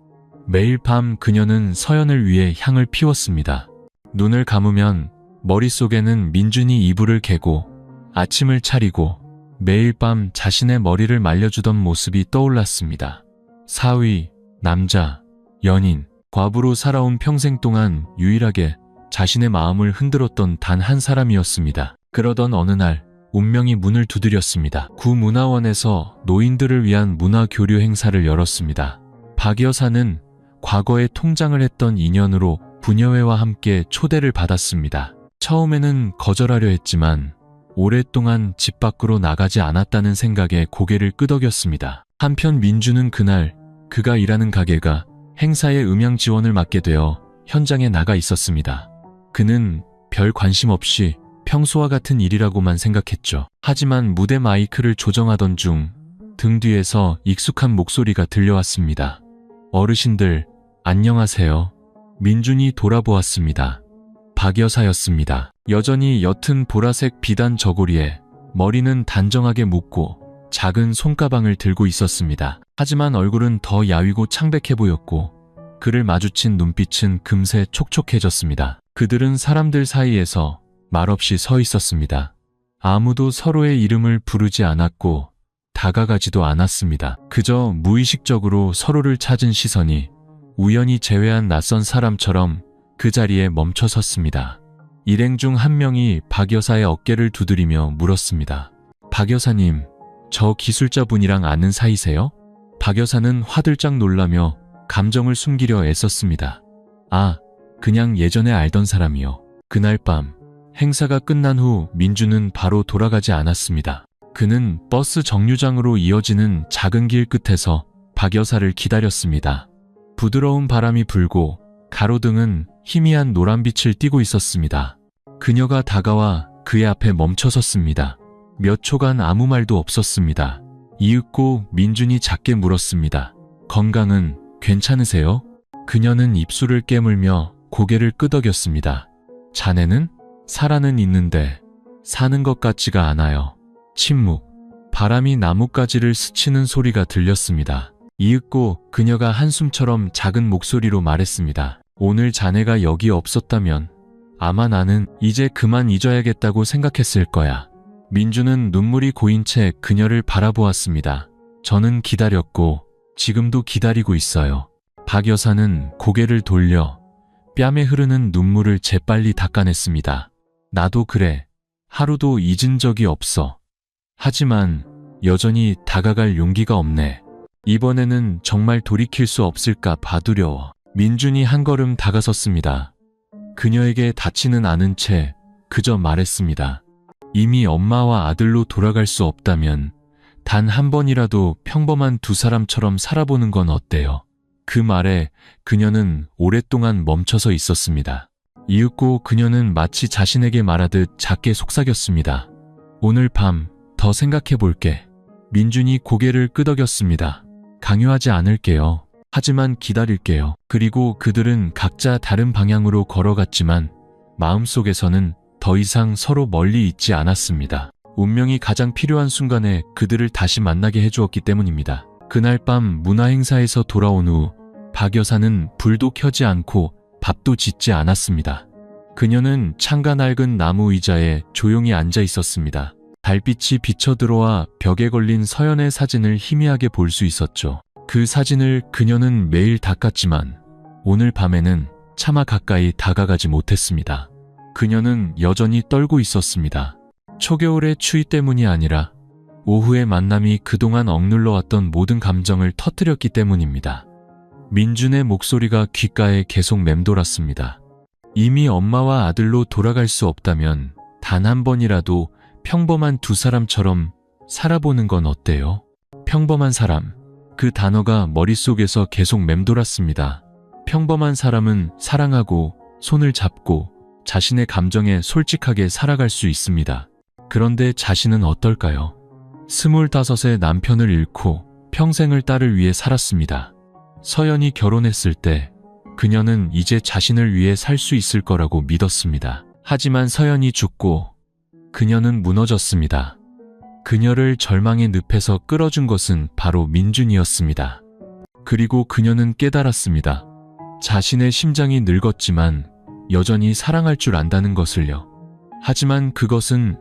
매일 밤 그녀는 서연을 위해 향을 피웠습니다. 눈을 감으면 머릿속에는 민준이 이불을 개고 아침을 차리고 매일 밤 자신의 머리를 말려주던 모습이 떠올랐습니다. 사위, 남자, 연인, 과부로 살아온 평생 동안 유일하게 자신의 마음을 흔들었던 단 한 사람이었습니다. 그러던 어느 날 운명이 문을 두드렸습니다. 구 문화원에서 노인들을 위한 문화교류 행사를 열었습니다. 박 여사는 과거에 통장을 했던 인연으로 부녀회와 함께 초대를 받았습니다. 처음에는 거절하려 했지만 오랫동안 집 밖으로 나가지 않았다는 생각에 고개를 끄덕였습니다. 한편 민주는 그날 그가 일하는 가게가 행사의 음향 지원을 맡게 되어 현장에 나가 있었습니다. 그는 별 관심 없이 평소와 같은 일이라고만 생각했죠. 하지만 무대 마이크를 조정하던 중 등 뒤에서 익숙한 목소리가 들려왔습니다. 어르신들, 안녕하세요. 민준이 돌아보았습니다. 박 여사였습니다. 여전히 옅은 보라색 비단 저고리에 머리는 단정하게 묶고 작은 손가방을 들고 있었습니다. 하지만 얼굴은 더 야위고 창백해 보였고 그를 마주친 눈빛은 금세 촉촉해졌습니다. 그들은 사람들 사이에서 말없이 서 있었습니다. 아무도 서로의 이름을 부르지 않았고 다가가지도 않았습니다. 그저 무의식적으로 서로를 찾은 시선이 우연히 제외한 낯선 사람처럼 그 자리에 멈춰 섰습니다. 일행 중 한 명이 박 여사의 어깨를 두드리며 물었습니다. 박 여사님, 저 기술자분이랑 아는 사이세요? 박 여사는 화들짝 놀라며 감정을 숨기려 애썼습니다. 아, 그냥 예전에 알던 사람이요. 그날 밤 행사가 끝난 후 민주는 바로 돌아가지 않았습니다. 그는 버스 정류장으로 이어지는 작은 길 끝에서 박 여사를 기다렸습니다. 부드러운 바람이 불고 가로등은 희미한 노란빛을 띠고 있었습니다. 그녀가 다가와 그의 앞에 멈춰섰습니다. 몇 초간 아무 말도 없었습니다. 이윽고 민준이 작게 물었습니다. 건강은 괜찮으세요? 그녀는 입술을 깨물며 고개를 끄덕였습니다. 자네는? 살아는 있는데 사는 것 같지가 않아요. 침묵. 바람이 나뭇가지를 스치는 소리가 들렸습니다. 이윽고 그녀가 한숨처럼 작은 목소리로 말했습니다. 오늘 자네가 여기 없었다면 아마 나는 이제 그만 잊어야겠다고 생각했을 거야. 민주는 눈물이 고인 채 그녀를 바라보았습니다. 저는 기다렸고 지금도 기다리고 있어요. 박 여사는 고개를 돌려 뺨에 흐르는 눈물을 재빨리 닦아냈습니다. 나도 그래. 하루도 잊은 적이 없어. 하지만 여전히 다가갈 용기가 없네. 이번에는 정말 돌이킬 수 없을까 봐 두려워. 민준이 한 걸음 다가섰습니다. 그녀에게 닿지는 않은 채 그저 말했습니다. 이미 엄마와 아들로 돌아갈 수 없다면 단 한 번이라도 평범한 두 사람처럼 살아보는 건 어때요? 그 말에 그녀는 오랫동안 멈춰서 있었습니다. 이윽고 그녀는 마치 자신에게 말하듯 작게 속삭였습니다. 오늘 밤 더 생각해 볼게. 민준이 고개를 끄덕였습니다. 강요하지 않을게요. 하지만 기다릴게요. 그리고 그들은 각자 다른 방향으로 걸어갔지만 마음속에서는 더 이상 서로 멀리 있지 않았습니다. 운명이 가장 필요한 순간에 그들을 다시 만나게 해주었기 때문입니다. 그날 밤 문화행사에서 돌아온 후 박 여사는 불도 켜지 않고 밥도 짓지 않았습니다. 그녀는 창가 낡은 나무 의자에 조용히 앉아 있었습니다. 달빛이 비쳐들어와 벽에 걸린 서연의 사진을 희미하게 볼 수 있었죠. 그 사진을 그녀는 매일 닦았지만 오늘 밤에는 차마 가까이 다가가지 못했습니다. 그녀는 여전히 떨고 있었습니다. 초겨울의 추위 때문이 아니라 오후의 만남이 그동안 억눌러왔던 모든 감정을 터뜨렸기 때문입니다. 민준의 목소리가 귓가에 계속 맴돌았습니다. 이미 엄마와 아들로 돌아갈 수 없다면 단 한 번이라도 평범한 두 사람처럼 살아보는 건 어때요? 평범한 사람. 그 단어가 머릿속에서 계속 맴돌았습니다. 평범한 사람은 사랑하고 손을 잡고 자신의 감정에 솔직하게 살아갈 수 있습니다. 그런데 자신은 어떨까요? 25의 남편을 잃고 평생을 딸을 위해 살았습니다. 서연이 결혼했을 때 그녀는 이제 자신을 위해 살 수 있을 거라고 믿었습니다. 하지만 서연이 죽고 그녀는 무너졌습니다. 그녀를 절망의 늪에서 끌어준 것은 바로 민준이었습니다. 그리고 그녀는 깨달았습니다. 자신의 심장이 늙었지만 여전히 사랑할 줄 안다는 것을요. 하지만 그것은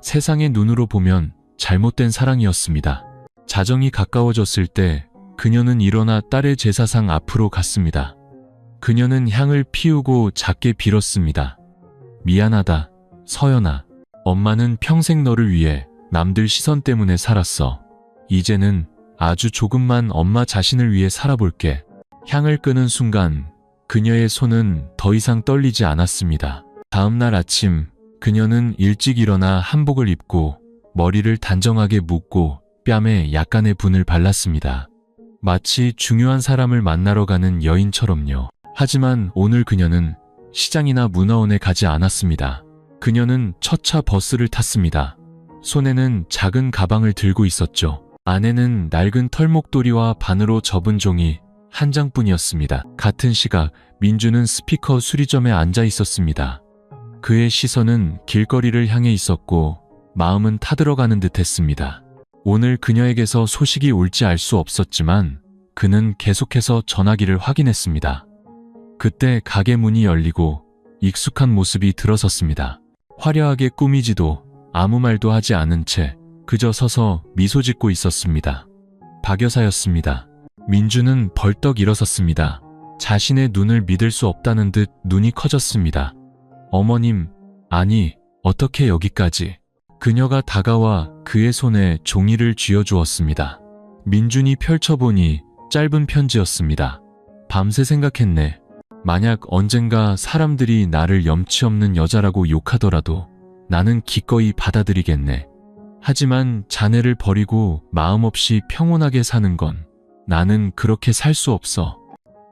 세상의 눈으로 보면 잘못된 사랑이었습니다. 자정이 가까워졌을 때 그녀는 일어나 딸의 제사상 앞으로 갔습니다. 그녀는 향을 피우고 작게 빌었습니다. 미안하다, 서연아. 엄마는 평생 너를 위해 남들 시선 때문에 살았어. 이제는 아주 조금만 엄마 자신을 위해 살아볼게. 향을 끄는 순간 그녀의 손은 더 이상 떨리지 않았습니다. 다음 날 아침 그녀는 일찍 일어나 한복을 입고 머리를 단정하게 묶고 뺨에 약간의 분을 발랐습니다. 마치 중요한 사람을 만나러 가는 여인처럼요. 하지만 오늘 그녀는 시장이나 문화원에 가지 않았습니다. 그녀는 첫차 버스를 탔습니다. 손에는 작은 가방을 들고 있었죠. 안에는 낡은 털목도리와 반으로 접은 종이 한 장뿐이었습니다. 같은 시각 민주는 스피커 수리점에 앉아 있었습니다. 그의 시선은 길거리를 향해 있었고 마음은 타들어가는 듯했습니다. 오늘 그녀에게서 소식이 올지 알 수 없었지만 그는 계속해서 전화기를 확인했습니다. 그때 가게 문이 열리고 익숙한 모습이 들어섰습니다. 화려하게 꾸미지도 아무 말도 하지 않은 채 그저 서서 미소 짓고 있었습니다. 박 여사였습니다. 민주는 벌떡 일어섰습니다. 자신의 눈을 믿을 수 없다는 듯 눈이 커졌습니다. 어머님, 아니, 어떻게 여기까지? 그녀가 다가와 그의 손에 종이를 쥐어주었습니다. 민준이 펼쳐보니 짧은 편지였습니다. 밤새 생각했네. 만약 언젠가 사람들이 나를 염치 없는 여자라고 욕하더라도 나는 기꺼이 받아들이겠네. 하지만 자네를 버리고 마음 없이 평온하게 사는 건 나는 그렇게 살 수 없어.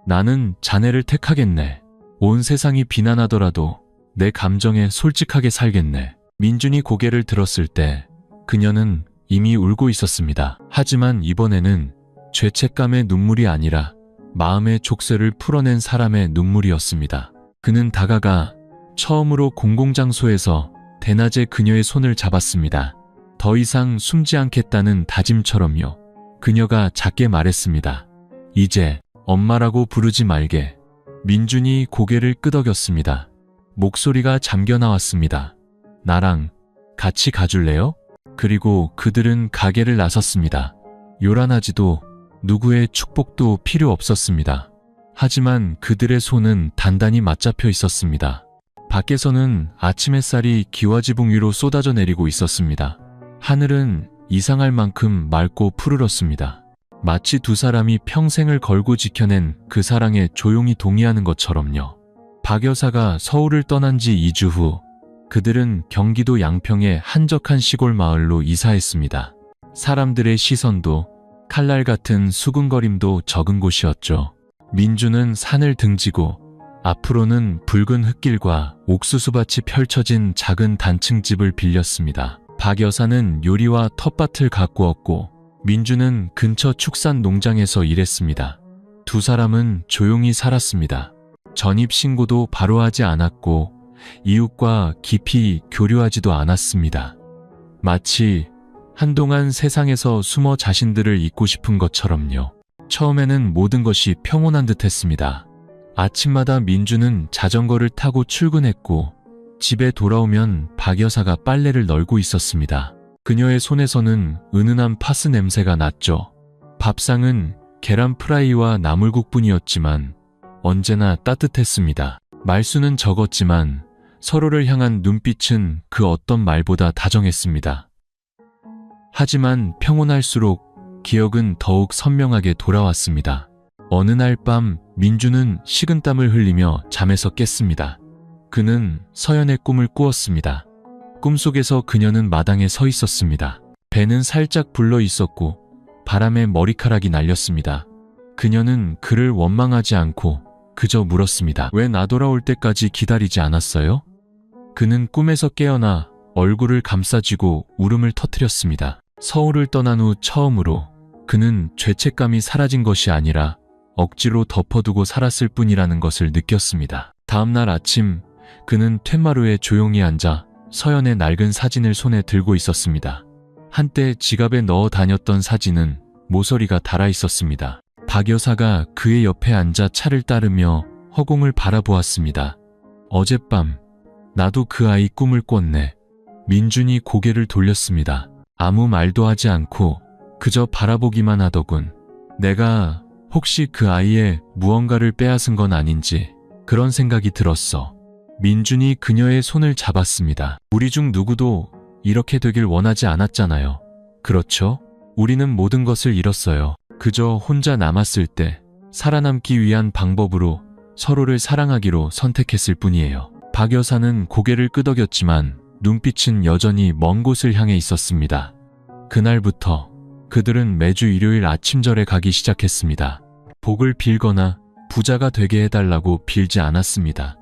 나는 자네를 택하겠네. 온 세상이 비난하더라도 내 감정에 솔직하게 살겠네. 민준이 고개를 들었을 때 그녀는 이미 울고 있었습니다. 하지만 이번에는 죄책감의 눈물이 아니라 마음의 족쇄를 풀어낸 사람의 눈물이었습니다. 그는 다가가 처음으로 공공장소에서 대낮에 그녀의 손을 잡았습니다. 더 이상 숨지 않겠다는 다짐처럼요. 그녀가 작게 말했습니다. 이제 엄마라고 부르지 말게. 민준이 고개를 끄덕였습니다. 목소리가 잠겨 나왔습니다. 나랑 같이 가줄래요? 그리고 그들은 가게를 나섰습니다. 요란하지도 누구의 축복도 필요 없었습니다. 하지만 그들의 손은 단단히 맞잡혀 있었습니다. 밖에서는 아침 햇살이 기와지붕 위로 쏟아져 내리고 있었습니다. 하늘은 이상할 만큼 맑고 푸르렀습니다. 마치 두 사람이 평생을 걸고 지켜낸 그 사랑에 조용히 동의하는 것처럼요. 박 여사가 서울을 떠난 지 2주 후 그들은 경기도 양평의 한적한 시골 마을로 이사했습니다. 사람들의 시선도 칼날 같은 수군거림도 적은 곳이었죠. 민주는 산을 등지고 앞으로는 붉은 흙길과 옥수수밭이 펼쳐진 작은 단층집을 빌렸습니다. 박 여사는 요리와 텃밭을 가꾸었고 민주는 근처 축산 농장에서 일했습니다. 두 사람은 조용히 살았습니다. 전입신고도 바로 하지 않았고 이웃과 깊이 교류하지도 않았습니다. 마치 한동안 세상에서 숨어 자신들을 잊고 싶은 것처럼요. 처음에는 모든 것이 평온한 듯했습니다. 아침마다 민주는 자전거를 타고 출근했고 집에 돌아오면 박 여사가 빨래를 널고 있었습니다. 그녀의 손에서는 은은한 파스 냄새가 났죠. 밥상은 계란 프라이와 나물국뿐이었지만 언제나 따뜻했습니다. 말수는 적었지만 서로를 향한 눈빛은 그 어떤 말보다 다정했습니다. 하지만 평온할수록 기억은 더욱 선명하게 돌아왔습니다. 어느 날 밤 민주는 식은땀을 흘리며 잠에서 깼습니다. 그는 서연의 꿈을 꾸었습니다. 꿈속에서 그녀는 마당에 서 있었습니다. 배는 살짝 불러 있었고 바람에 머리카락이 날렸습니다. 그녀는 그를 원망하지 않고 그저 물었습니다. 왜 나 돌아올 때까지 기다리지 않았어요? 그는 꿈에서 깨어나 얼굴을 감싸쥐고 울음을 터뜨렸습니다. 서울을 떠난 후 처음으로 그는 죄책감이 사라진 것이 아니라 억지로 덮어두고 살았을 뿐이라는 것을 느꼈습니다. 다음날 아침 그는 툇마루에 조용히 앉아 서연의 낡은 사진을 손에 들고 있었습니다. 한때 지갑에 넣어 다녔던 사진은 모서리가 달아 있었습니다. 박 여사가 그의 옆에 앉아 차를 따르며 허공을 바라보았습니다. 어젯밤 나도 그 아이 꿈을 꿨네. 민준이 고개를 돌렸습니다. 아무 말도 하지 않고 그저 바라보기만 하더군. 내가 혹시 그 아이의 무언가를 빼앗은 건 아닌지 그런 생각이 들었어. 민준이 그녀의 손을 잡았습니다. 우리 중 누구도 이렇게 되길 원하지 않았잖아요. 그렇죠? 우리는 모든 것을 잃었어요. 그저 혼자 남았을 때 살아남기 위한 방법으로 서로를 사랑하기로 선택했을 뿐이에요. 박 여사는 고개를 끄덕였지만 눈빛은 여전히 먼 곳을 향해 있었습니다. 그날부터 그들은 매주 일요일 아침절에 가기 시작했습니다. 복을 빌거나 부자가 되게 해달라고 빌지 않았습니다.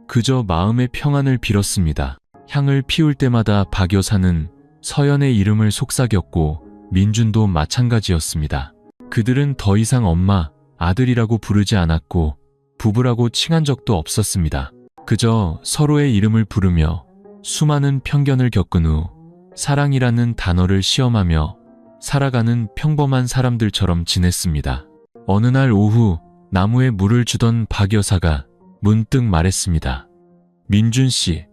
그저 마음의 평안을 빌었습니다. 향을 피울 때마다 박 여사는 서연의 이름을 속삭였고 민준도 마찬가지였습니다. 그들은 더 이상 엄마, 아들이라고 부르지 않았고 부부라고 칭한 적도 없었습니다. 그저 서로의 이름을 부르며 수많은 편견을 겪은 후 사랑이라는 단어를 시험하며 살아가는 평범한 사람들처럼 지냈습니다. 어느 날 오후 나무에 물을 주던 박 여사가 문득 말했습니다. 민준 씨,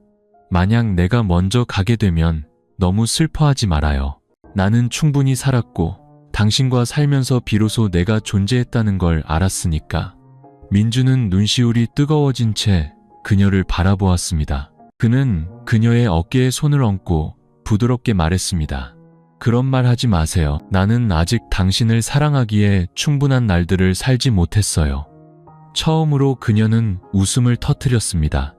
만약 내가 먼저 가게 되면 너무 슬퍼하지 말아요. 나는 충분히 살았고 당신과 살면서 비로소 내가 존재했다는 걸 알았으니까. 민준은 눈시울이 뜨거워진 채 그녀를 바라보았습니다. 그는 그녀의 어깨에 손을 얹고 부드럽게 말했습니다. 그런 말 하지 마세요. 나는 아직 당신을 사랑하기에 충분한 날들을 살지 못했어요. 처음으로 그녀는 웃음을 터뜨렸습니다.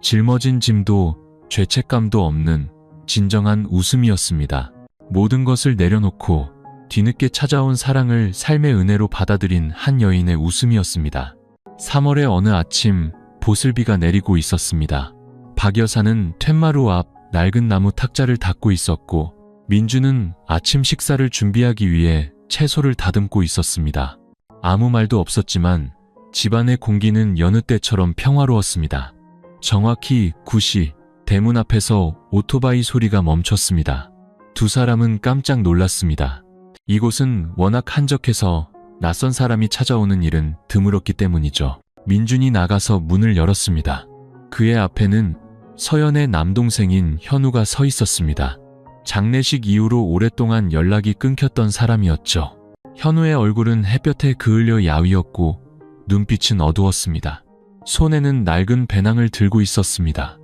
짊어진 짐도 죄책감도 없는 진정한 웃음이었습니다. 모든 것을 내려놓고 뒤늦게 찾아온 사랑을 삶의 은혜로 받아들인 한 여인의 웃음이었습니다. 3월의 어느 아침 보슬비가 내리고 있었습니다. 박 여사는 툇마루 앞 낡은 나무 탁자를 닦고 있었고 민주는 아침 식사를 준비하기 위해 채소를 다듬고 있었습니다. 아무 말도 없었지만 집안의 공기는 여느 때처럼 평화로웠습니다. 정확히 9시 대문 앞에서 오토바이 소리가 멈췄습니다. 두 사람은 깜짝 놀랐습니다. 이곳은 워낙 한적해서 낯선 사람이 찾아오는 일은 드물었기 때문이죠. 민준이 나가서 문을 열었습니다. 그의 앞에는 서연의 남동생인 현우가 서 있었습니다. 장례식 이후로 오랫동안 연락이 끊겼던 사람이었죠. 현우의 얼굴은 햇볕에 그을려 야위었고 눈빛은 어두웠습니다. 손에는 낡은 배낭을 들고 있었습니다.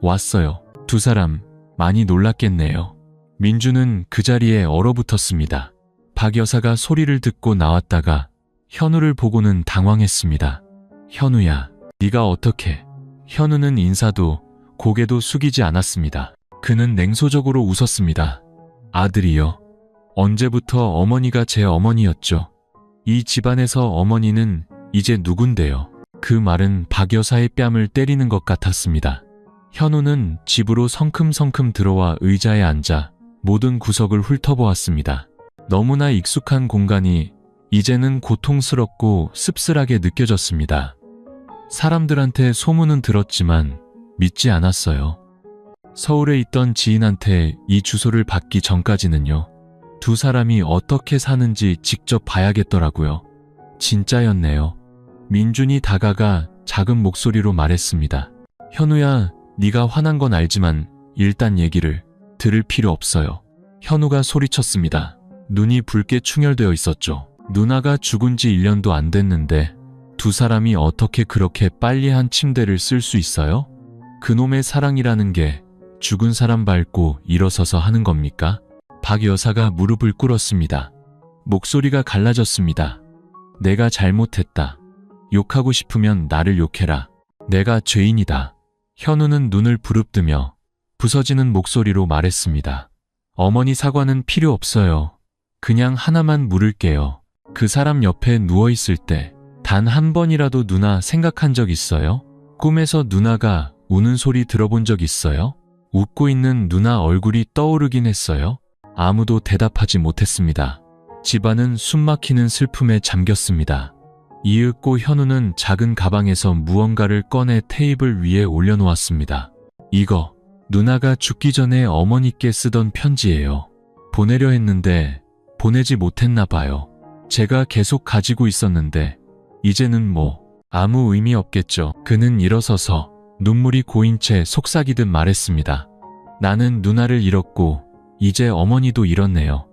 왔어요. 두 사람 많이 놀랐겠네요. 민주는 그 자리에 얼어붙었습니다. 박 여사가 소리를 듣고 나왔다가 현우를 보고는 당황했습니다. 현우야, 네가 어떻게? 현우는 인사도 고개도 숙이지 않았습니다. 그는 냉소적으로 웃었습니다. 아들이요. 언제부터 어머니가 제 어머니였죠. 이 집안에서 어머니는 이제 누군데요. 그 말은 박 여사의 뺨을 때리는 것 같았습니다. 현우는 집으로 성큼성큼 들어와 의자에 앉아 모든 구석을 훑어보았습니다. 너무나 익숙한 공간이 이제는 고통스럽고 씁쓸하게 느껴졌습니다. 사람들한테 소문은 들었지만 믿지 않았어요. 서울에 있던 지인한테 이 주소를 받기 전까지는요. 두 사람이 어떻게 사는지 직접 봐야겠더라고요. 진짜였네요. 민준이 다가가 작은 목소리로 말했습니다. 현우야, 네가 화난 건 알지만 일단 얘기를 들을 필요 없어요. 현우가 소리쳤습니다. 눈이 붉게 충혈되어 있었죠. 누나가 죽은 지 1년도 안 됐는데 두 사람이 어떻게 그렇게 빨리 한 침대를 쓸 수 있어요? 그놈의 사랑이라는 게 죽은 사람 밟고 일어서서 하는 겁니까? 박 여사가 무릎을 꿇었습니다. 목소리가 갈라졌습니다. 내가 잘못했다. 욕하고 싶으면 나를 욕해라. 내가 죄인이다. 현우는 눈을 부릅뜨며 부서지는 목소리로 말했습니다. 어머니 사과는 필요 없어요. 그냥 하나만 물을게요. 그 사람 옆에 누워있을 때 단 한 번이라도 누나 생각한 적 있어요? 꿈에서 누나가 우는 소리 들어본 적 있어요? 웃고 있는 누나 얼굴이 떠오르긴 했어요? 아무도 대답하지 못했습니다. 집안은 숨막히는 슬픔에 잠겼습니다. 이윽고 현우는 작은 가방에서 무언가를 꺼내 테이블 위에 올려놓았습니다. 이거 누나가 죽기 전에 어머니께 쓰던 편지예요. 보내려 했는데 보내지 못했나 봐요. 제가 계속 가지고 있었는데 이제는 뭐 아무 의미 없겠죠. 그는 일어서서 눈물이 고인 채 속삭이듯 말했습니다. 나는 누나를 잃었고 이제 어머니도 잃었네요.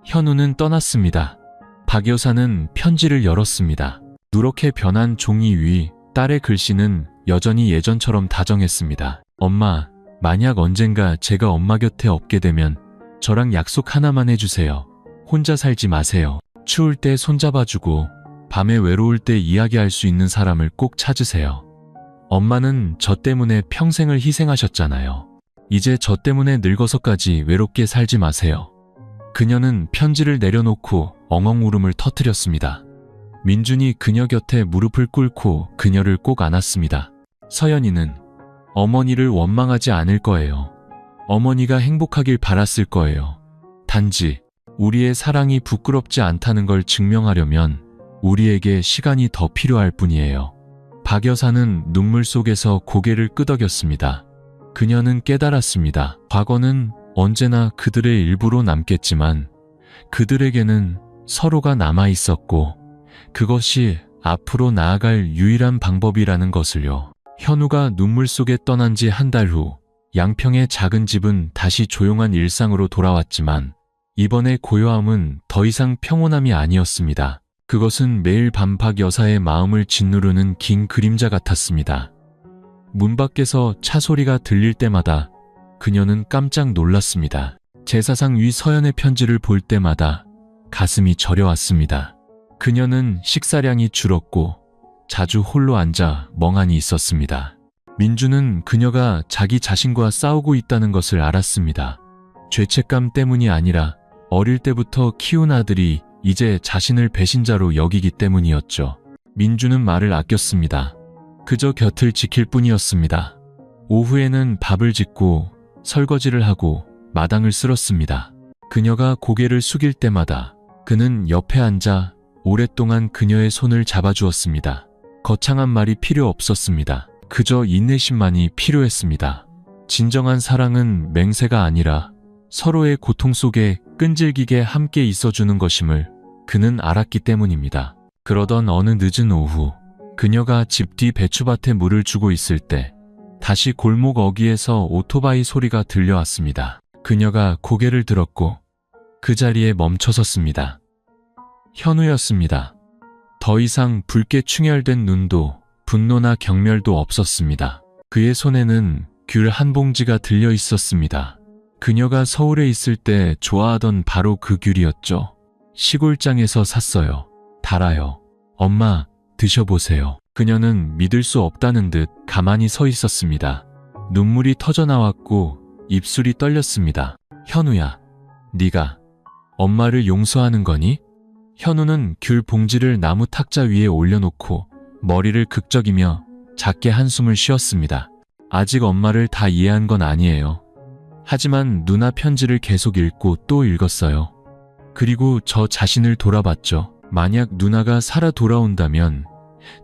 현우는 떠났습니다. 박 여사는 편지를 열었습니다. 누렇게 변한 종이 위 딸의 글씨는 여전히 예전처럼 다정했습니다. 엄마, 만약 언젠가 제가 엄마 곁에 없게 되면 저랑 약속 하나만 해주세요. 혼자 살지 마세요. 추울 때 손잡아주고 밤에 외로울 때 이야기할 수 있는 사람을 꼭 찾으세요. 엄마는 저 때문에 평생을 희생하셨잖아요. 이제 저 때문에 늙어서까지 외롭게 살지 마세요. 그녀는 편지를 내려놓고 엉엉 울음을 터뜨렸습니다. 민준이 그녀 곁에 무릎을 꿇고 그녀를 꼭 안았습니다. 서연이는 어머니를 원망하지 않을 거예요. 어머니가 행복하길 바랐을 거예요. 단지 우리의 사랑이 부끄럽지 않다는 걸 증명하려면 우리에게 시간이 더 필요할 뿐이에요. 박 여사는 눈물 속에서 고개를 끄덕였습니다. 그녀는 깨달았습니다. 과거는 언제나 그들의 일부로 남겠지만 그들에게는 서로가 남아 있었고 그것이 앞으로 나아갈 유일한 방법이라는 것을요. 현우가 눈물 속에 떠난 지 한 달 후 양평의 작은 집은 다시 조용한 일상으로 돌아왔지만 이번의 고요함은 더 이상 평온함이 아니었습니다. 그것은 매일 밤 박 여사의 마음을 짓누르는 긴 그림자 같았습니다. 문 밖에서 차 소리가 들릴 때마다 그녀는 깜짝 놀랐습니다. 제사상 위 서연의 편지를 볼 때마다 가슴이 저려왔습니다. 그녀는 식사량이 줄었고 자주 홀로 앉아 멍하니 있었습니다. 민주는 그녀가 자기 자신과 싸우고 있다는 것을 알았습니다. 죄책감 때문이 아니라 어릴 때부터 키운 아들이 이제 자신을 배신자로 여기기 때문이었죠. 민주는 말을 아꼈습니다. 그저 곁을 지킬 뿐이었습니다. 오후에는 밥을 짓고 설거지를 하고 마당을 쓸었습니다. 그녀가 고개를 숙일 때마다 그는 옆에 앉아 오랫동안 그녀의 손을 잡아주었습니다. 거창한 말이 필요 없었습니다. 그저 인내심만이 필요했습니다. 진정한 사랑은 맹세가 아니라 서로의 고통 속에 끈질기게 함께 있어주는 것임을 그는 알았기 때문입니다. 그러던 어느 늦은 오후, 그녀가 집 뒤 배추밭에 물을 주고 있을 때 다시 골목 어귀에서 오토바이 소리가 들려왔습니다. 그녀가 고개를 들었고 그 자리에 멈춰섰습니다. 현우였습니다. 더 이상 붉게 충혈된 눈도 분노나 경멸도 없었습니다. 그의 손에는 귤 한 봉지가 들려 있었습니다. 그녀가 서울에 있을 때 좋아하던 바로 그 귤이었죠. 시골장에서 샀어요. 달아요. 엄마, 드셔보세요. 그녀는 믿을 수 없다는 듯 가만히 서 있었습니다. 눈물이 터져 나왔고 입술이 떨렸습니다. 현우야, 네가 엄마를 용서하는 거니? 현우는 귤 봉지를 나무 탁자 위에 올려놓고 머리를 극적이며 작게 한숨을 쉬었습니다. 아직 엄마를 다 이해한 건 아니에요. 하지만 누나 편지를 계속 읽고 또 읽었어요. 그리고 저 자신을 돌아봤죠. 만약 누나가 살아 돌아온다면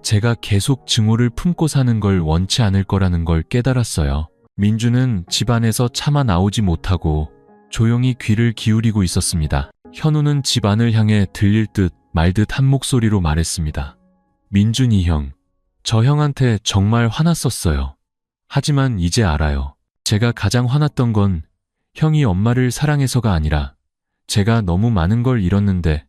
제가 계속 증오를 품고 사는 걸 원치 않을 거라는 걸 깨달았어요. 민주는 집안에서 차마 나오지 못하고 조용히 귀를 기울이고 있었습니다. 현우는 집안을 향해 들릴 듯 말 듯 한 목소리로 말했습니다. 민준이 형, 저 형한테 정말 화났었어요. 하지만 이제 알아요. 제가 가장 화났던 건 형이 엄마를 사랑해서가 아니라 제가 너무 많은 걸 잃었는데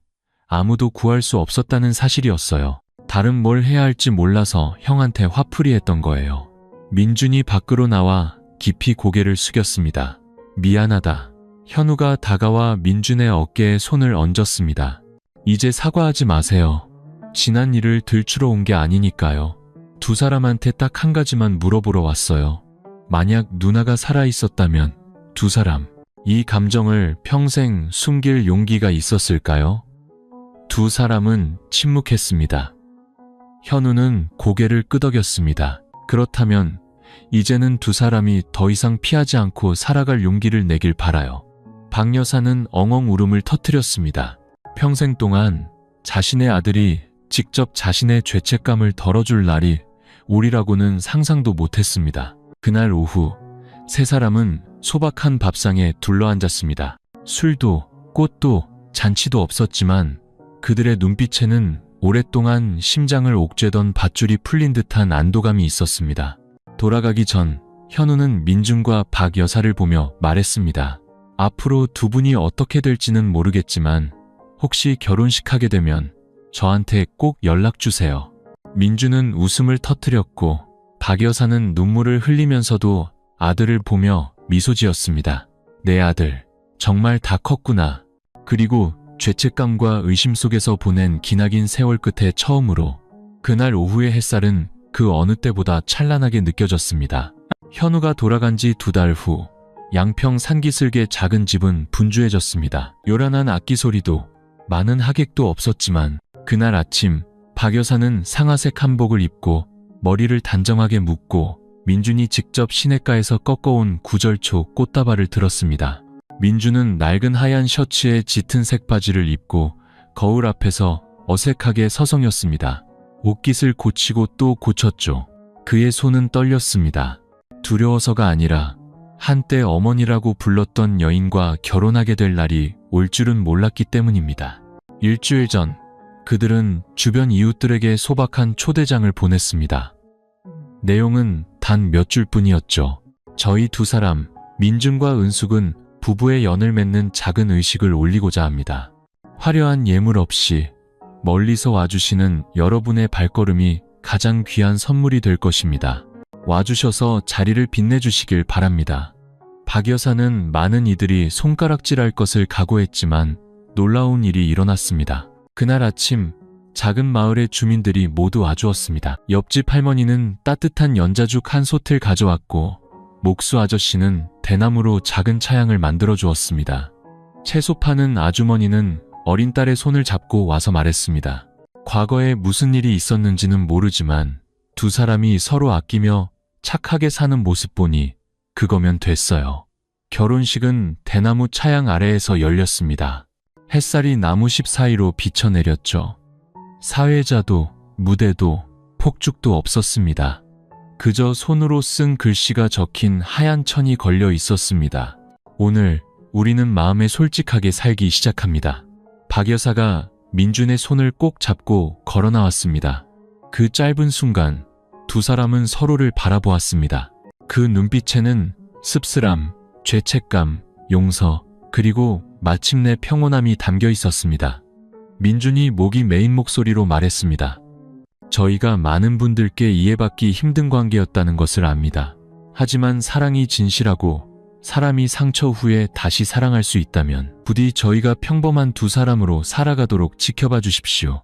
아무도 구할 수 없었다는 사실이었어요. 다른 뭘 해야 할지 몰라서 형한테 화풀이했던 거예요. 민준이 밖으로 나와 깊이 고개를 숙였습니다. 미안하다. 현우가 다가와 민준의 어깨에 손을 얹었습니다. 이제 사과하지 마세요. 지난 일을 들추러 온 게 아니니까요. 두 사람한테 딱 한 가지만 물어보러 왔어요. 만약 누나가 살아있었다면 두 사람, 이 감정을 평생 숨길 용기가 있었을까요? 두 사람은 침묵했습니다. 현우는 고개를 끄덕였습니다. 그렇다면 이제는 두 사람이 더 이상 피하지 않고 살아갈 용기를 내길 바라요. 박 여사는 엉엉 울음을 터뜨렸습니다. 평생 동안 자신의 아들이 직접 자신의 죄책감을 덜어줄 날이 오리라고는 상상도 못했습니다. 그날 오후 세 사람은 소박한 밥상에 둘러앉았습니다. 술도 꽃도 잔치도 없었지만 그들의 눈빛에는 오랫동안 심장을 옥죄던 밧줄이 풀린 듯한 안도감이 있었습니다. 돌아가기 전 현우는 민준과 박 여사를 보며 말했습니다. 앞으로 두 분이 어떻게 될지는 모르겠지만 혹시 결혼식 하게 되면 저한테 꼭 연락 주세요. 민준은 웃음을 터뜨렸고 박 여사는 눈물을 흘리면서도 아들을 보며 미소 지었습니다. 내 아들, 정말 다 컸구나. 그리고 죄책감과 의심 속에서 보낸 기나긴 세월 끝에 처음으로 그날 오후의 햇살은 그 어느 때보다 찬란하게 느껴졌습니다. 현우가 돌아간 지 2달 후 양평 산기슭의 작은 집은 분주해졌습니다. 요란한 악기 소리도 많은 하객도 없었지만 그날 아침 박 여사는 상아색 한복을 입고 머리를 단정하게 묶고 민준이 직접 시냇가에서 꺾어온 구절초 꽃다발을 들었습니다. 민준은 낡은 하얀 셔츠에 짙은 색 바지를 입고 거울 앞에서 어색하게 서성였습니다. 옷깃을 고치고 또 고쳤죠. 그의 손은 떨렸습니다. 두려워서가 아니라 한때 어머니라고 불렀던 여인과 결혼하게 될 날이 올 줄은 몰랐기 때문입니다. 일주일 전 그들은 주변 이웃들에게 소박한 초대장을 보냈습니다. 내용은 단 몇 줄뿐이었죠. 저희 두 사람, 민준과 은숙은 부부의 연을 맺는 작은 의식을 올리고자 합니다. 화려한 예물 없이 멀리서 와주시는 여러분의 발걸음이 가장 귀한 선물이 될 것입니다. 와주셔서 자리를 빛내주시길 바랍니다. 박 여사는 많은 이들이 손가락질할 것을 각오했지만 놀라운 일이 일어났습니다. 그날 아침 작은 마을의 주민들이 모두 와주었습니다. 옆집 할머니는 따뜻한 연자죽 한 솥을 가져왔고 목수 아저씨는 대나무로 작은 차양을 만들어 주었습니다. 채소 파는 아주머니는 어린 딸의 손을 잡고 와서 말했습니다. 과거에 무슨 일이 있었는지는 모르지만 두 사람이 서로 아끼며 착하게 사는 모습 보니 그거면 됐어요. 결혼식은 대나무 차양 아래에서 열렸습니다. 햇살이 나무십 사이로 비쳐내렸죠. 사회자도 무대도 폭죽도 없었습니다. 그저 손으로 쓴 글씨가 적힌 하얀 천이 걸려 있었습니다. 오늘 우리는 마음에 솔직하게 살기 시작합니다. 박 여사가 민준의 손을 꼭 잡고 걸어 나왔습니다. 그 짧은 순간 두 사람은 서로를 바라보았습니다. 그 눈빛에는 씁쓸함, 죄책감, 용서, 그리고 마침내 평온함이 담겨 있었습니다. 민준이 목이 메인 목소리로 말했습니다. 저희가 많은 분들께 이해받기 힘든 관계였다는 것을 압니다. 하지만 사랑이 진실하고 사람이 상처 후에 다시 사랑할 수 있다면 부디 저희가 평범한 두 사람으로 살아가도록 지켜봐 주십시오.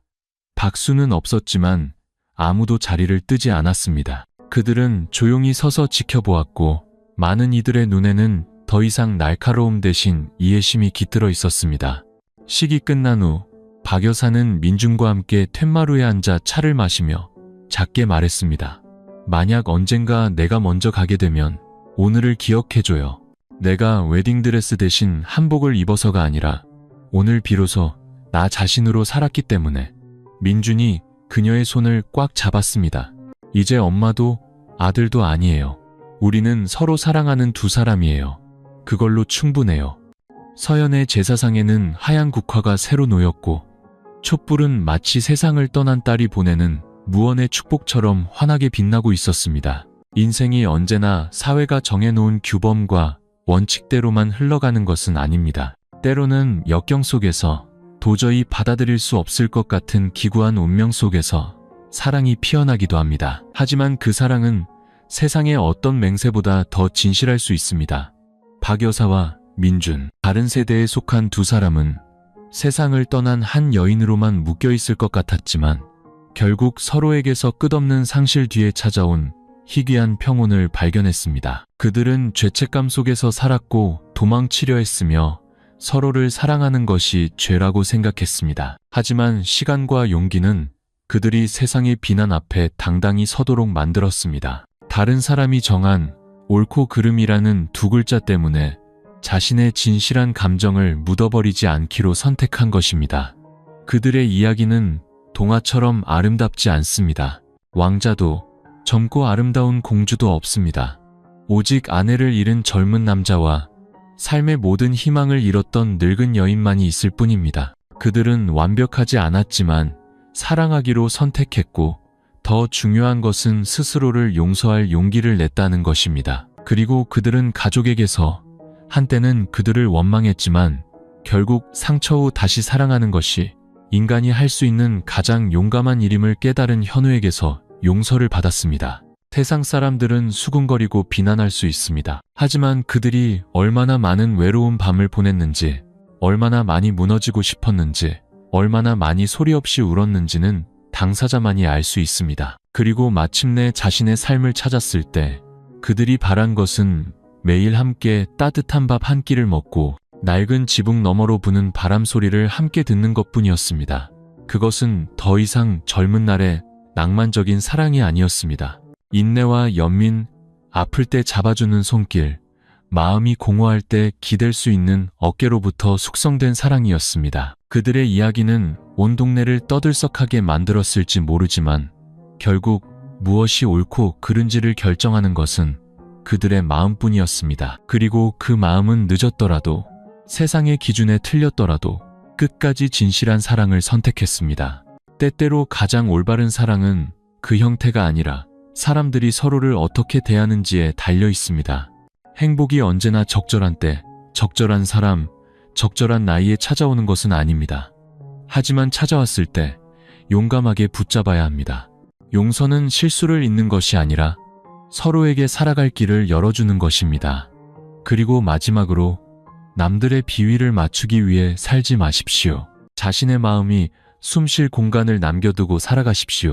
박수는 없었지만 아무도 자리를 뜨지 않았습니다. 그들은 조용히 서서 지켜보았고 많은 이들의 눈에는 더 이상 날카로움 대신 이해심이 깃들어 있었습니다. 식이 끝난 후 박 여사는 민준과 함께 툇마루에 앉아 차를 마시며 작게 말했습니다. 만약 언젠가 내가 먼저 가게 되면 오늘을 기억해줘요. 내가 웨딩드레스 대신 한복을 입어서가 아니라 오늘 비로소 나 자신으로 살았기 때문에. 민준이 그녀의 손을 꽉 잡았습니다. 이제 엄마도 아들도 아니에요. 우리는 서로 사랑하는 두 사람이에요. 그걸로 충분해요. 서연의 제사상에는 하얀 국화가 새로 놓였고 촛불은 마치 세상을 떠난 딸이 보내는 무언의 축복처럼 환하게 빛나고 있었습니다. 인생이 언제나 사회가 정해놓은 규범과 원칙대로만 흘러가는 것은 아닙니다. 때로는 역경 속에서 도저히 받아들일 수 없을 것 같은 기구한 운명 속에서 사랑이 피어나기도 합니다. 하지만 그 사랑은 세상의 어떤 맹세보다 더 진실할 수 있습니다. 박 여사와 민준, 다른 세대에 속한 두 사람은 세상을 떠난 한 여인으로만 묶여있을 것 같았지만 결국 서로에게서 끝없는 상실 뒤에 찾아온 희귀한 평온을 발견했습니다. 그들은 죄책감 속에서 살았고 도망치려 했으며 서로를 사랑하는 것이 죄라고 생각했습니다. 하지만 시간과 용기는 그들이 세상의 비난 앞에 당당히 서도록 만들었습니다. 다른 사람이 정한 옳고 그름이라는 두 글자 때문에 자신의 진실한 감정을 묻어버리지 않기로 선택한 것입니다. 그들의 이야기는 동화처럼 아름답지 않습니다. 왕자도 젊고 아름다운 공주도 없습니다. 오직 아내를 잃은 젊은 남자와 삶의 모든 희망을 잃었던 늙은 여인만이 있을 뿐입니다. 그들은 완벽하지 않았지만 사랑하기로 선택했고 더 중요한 것은 스스로를 용서할 용기를 냈다는 것입니다. 그리고 그들은 가족에게서 한때는 그들을 원망했지만 결국 상처 후 다시 사랑하는 것이 인간이 할 수 있는 가장 용감한 일임을 깨달은 현우에게서 용서를 받았습니다. 세상 사람들은 수군거리고 비난할 수 있습니다. 하지만 그들이 얼마나 많은 외로운 밤을 보냈는지, 얼마나 많이 무너지고 싶었는지, 얼마나 많이 소리 없이 울었는지는 당사자만이 알 수 있습니다. 그리고 마침내 자신의 삶을 찾았을 때 그들이 바란 것은 매일 함께 따뜻한 밥 한 끼를 먹고 낡은 지붕 너머로 부는 바람 소리를 함께 듣는 것뿐이었습니다. 그것은 더 이상 젊은 날의 낭만적인 사랑이 아니었습니다. 인내와 연민, 아플 때 잡아주는 손길, 마음이 공허할 때 기댈 수 있는 어깨로부터 숙성된 사랑이었습니다. 그들의 이야기는 온 동네를 떠들썩하게 만들었을지 모르지만 결국 무엇이 옳고 그른지를 결정하는 것은 그들의 마음뿐이었습니다. 그리고 그 마음은 늦었더라도 세상의 기준에 틀렸더라도 끝까지 진실한 사랑을 선택했습니다. 때때로 가장 올바른 사랑은 그 형태가 아니라 사람들이 서로를 어떻게 대하는지에 달려 있습니다. 행복이 언제나 적절한 때, 적절한 사람, 적절한 나이에 찾아오는 것은 아닙니다. 하지만 찾아왔을 때 용감하게 붙잡아야 합니다. 용서는 실수를 잊는 것이 아니라 서로에게 살아갈 길을 열어주는 것입니다. 그리고 마지막으로 남들의 비위를 맞추기 위해 살지 마십시오. 자신의 마음이 숨 쉴 공간을 남겨두고 살아가십시오.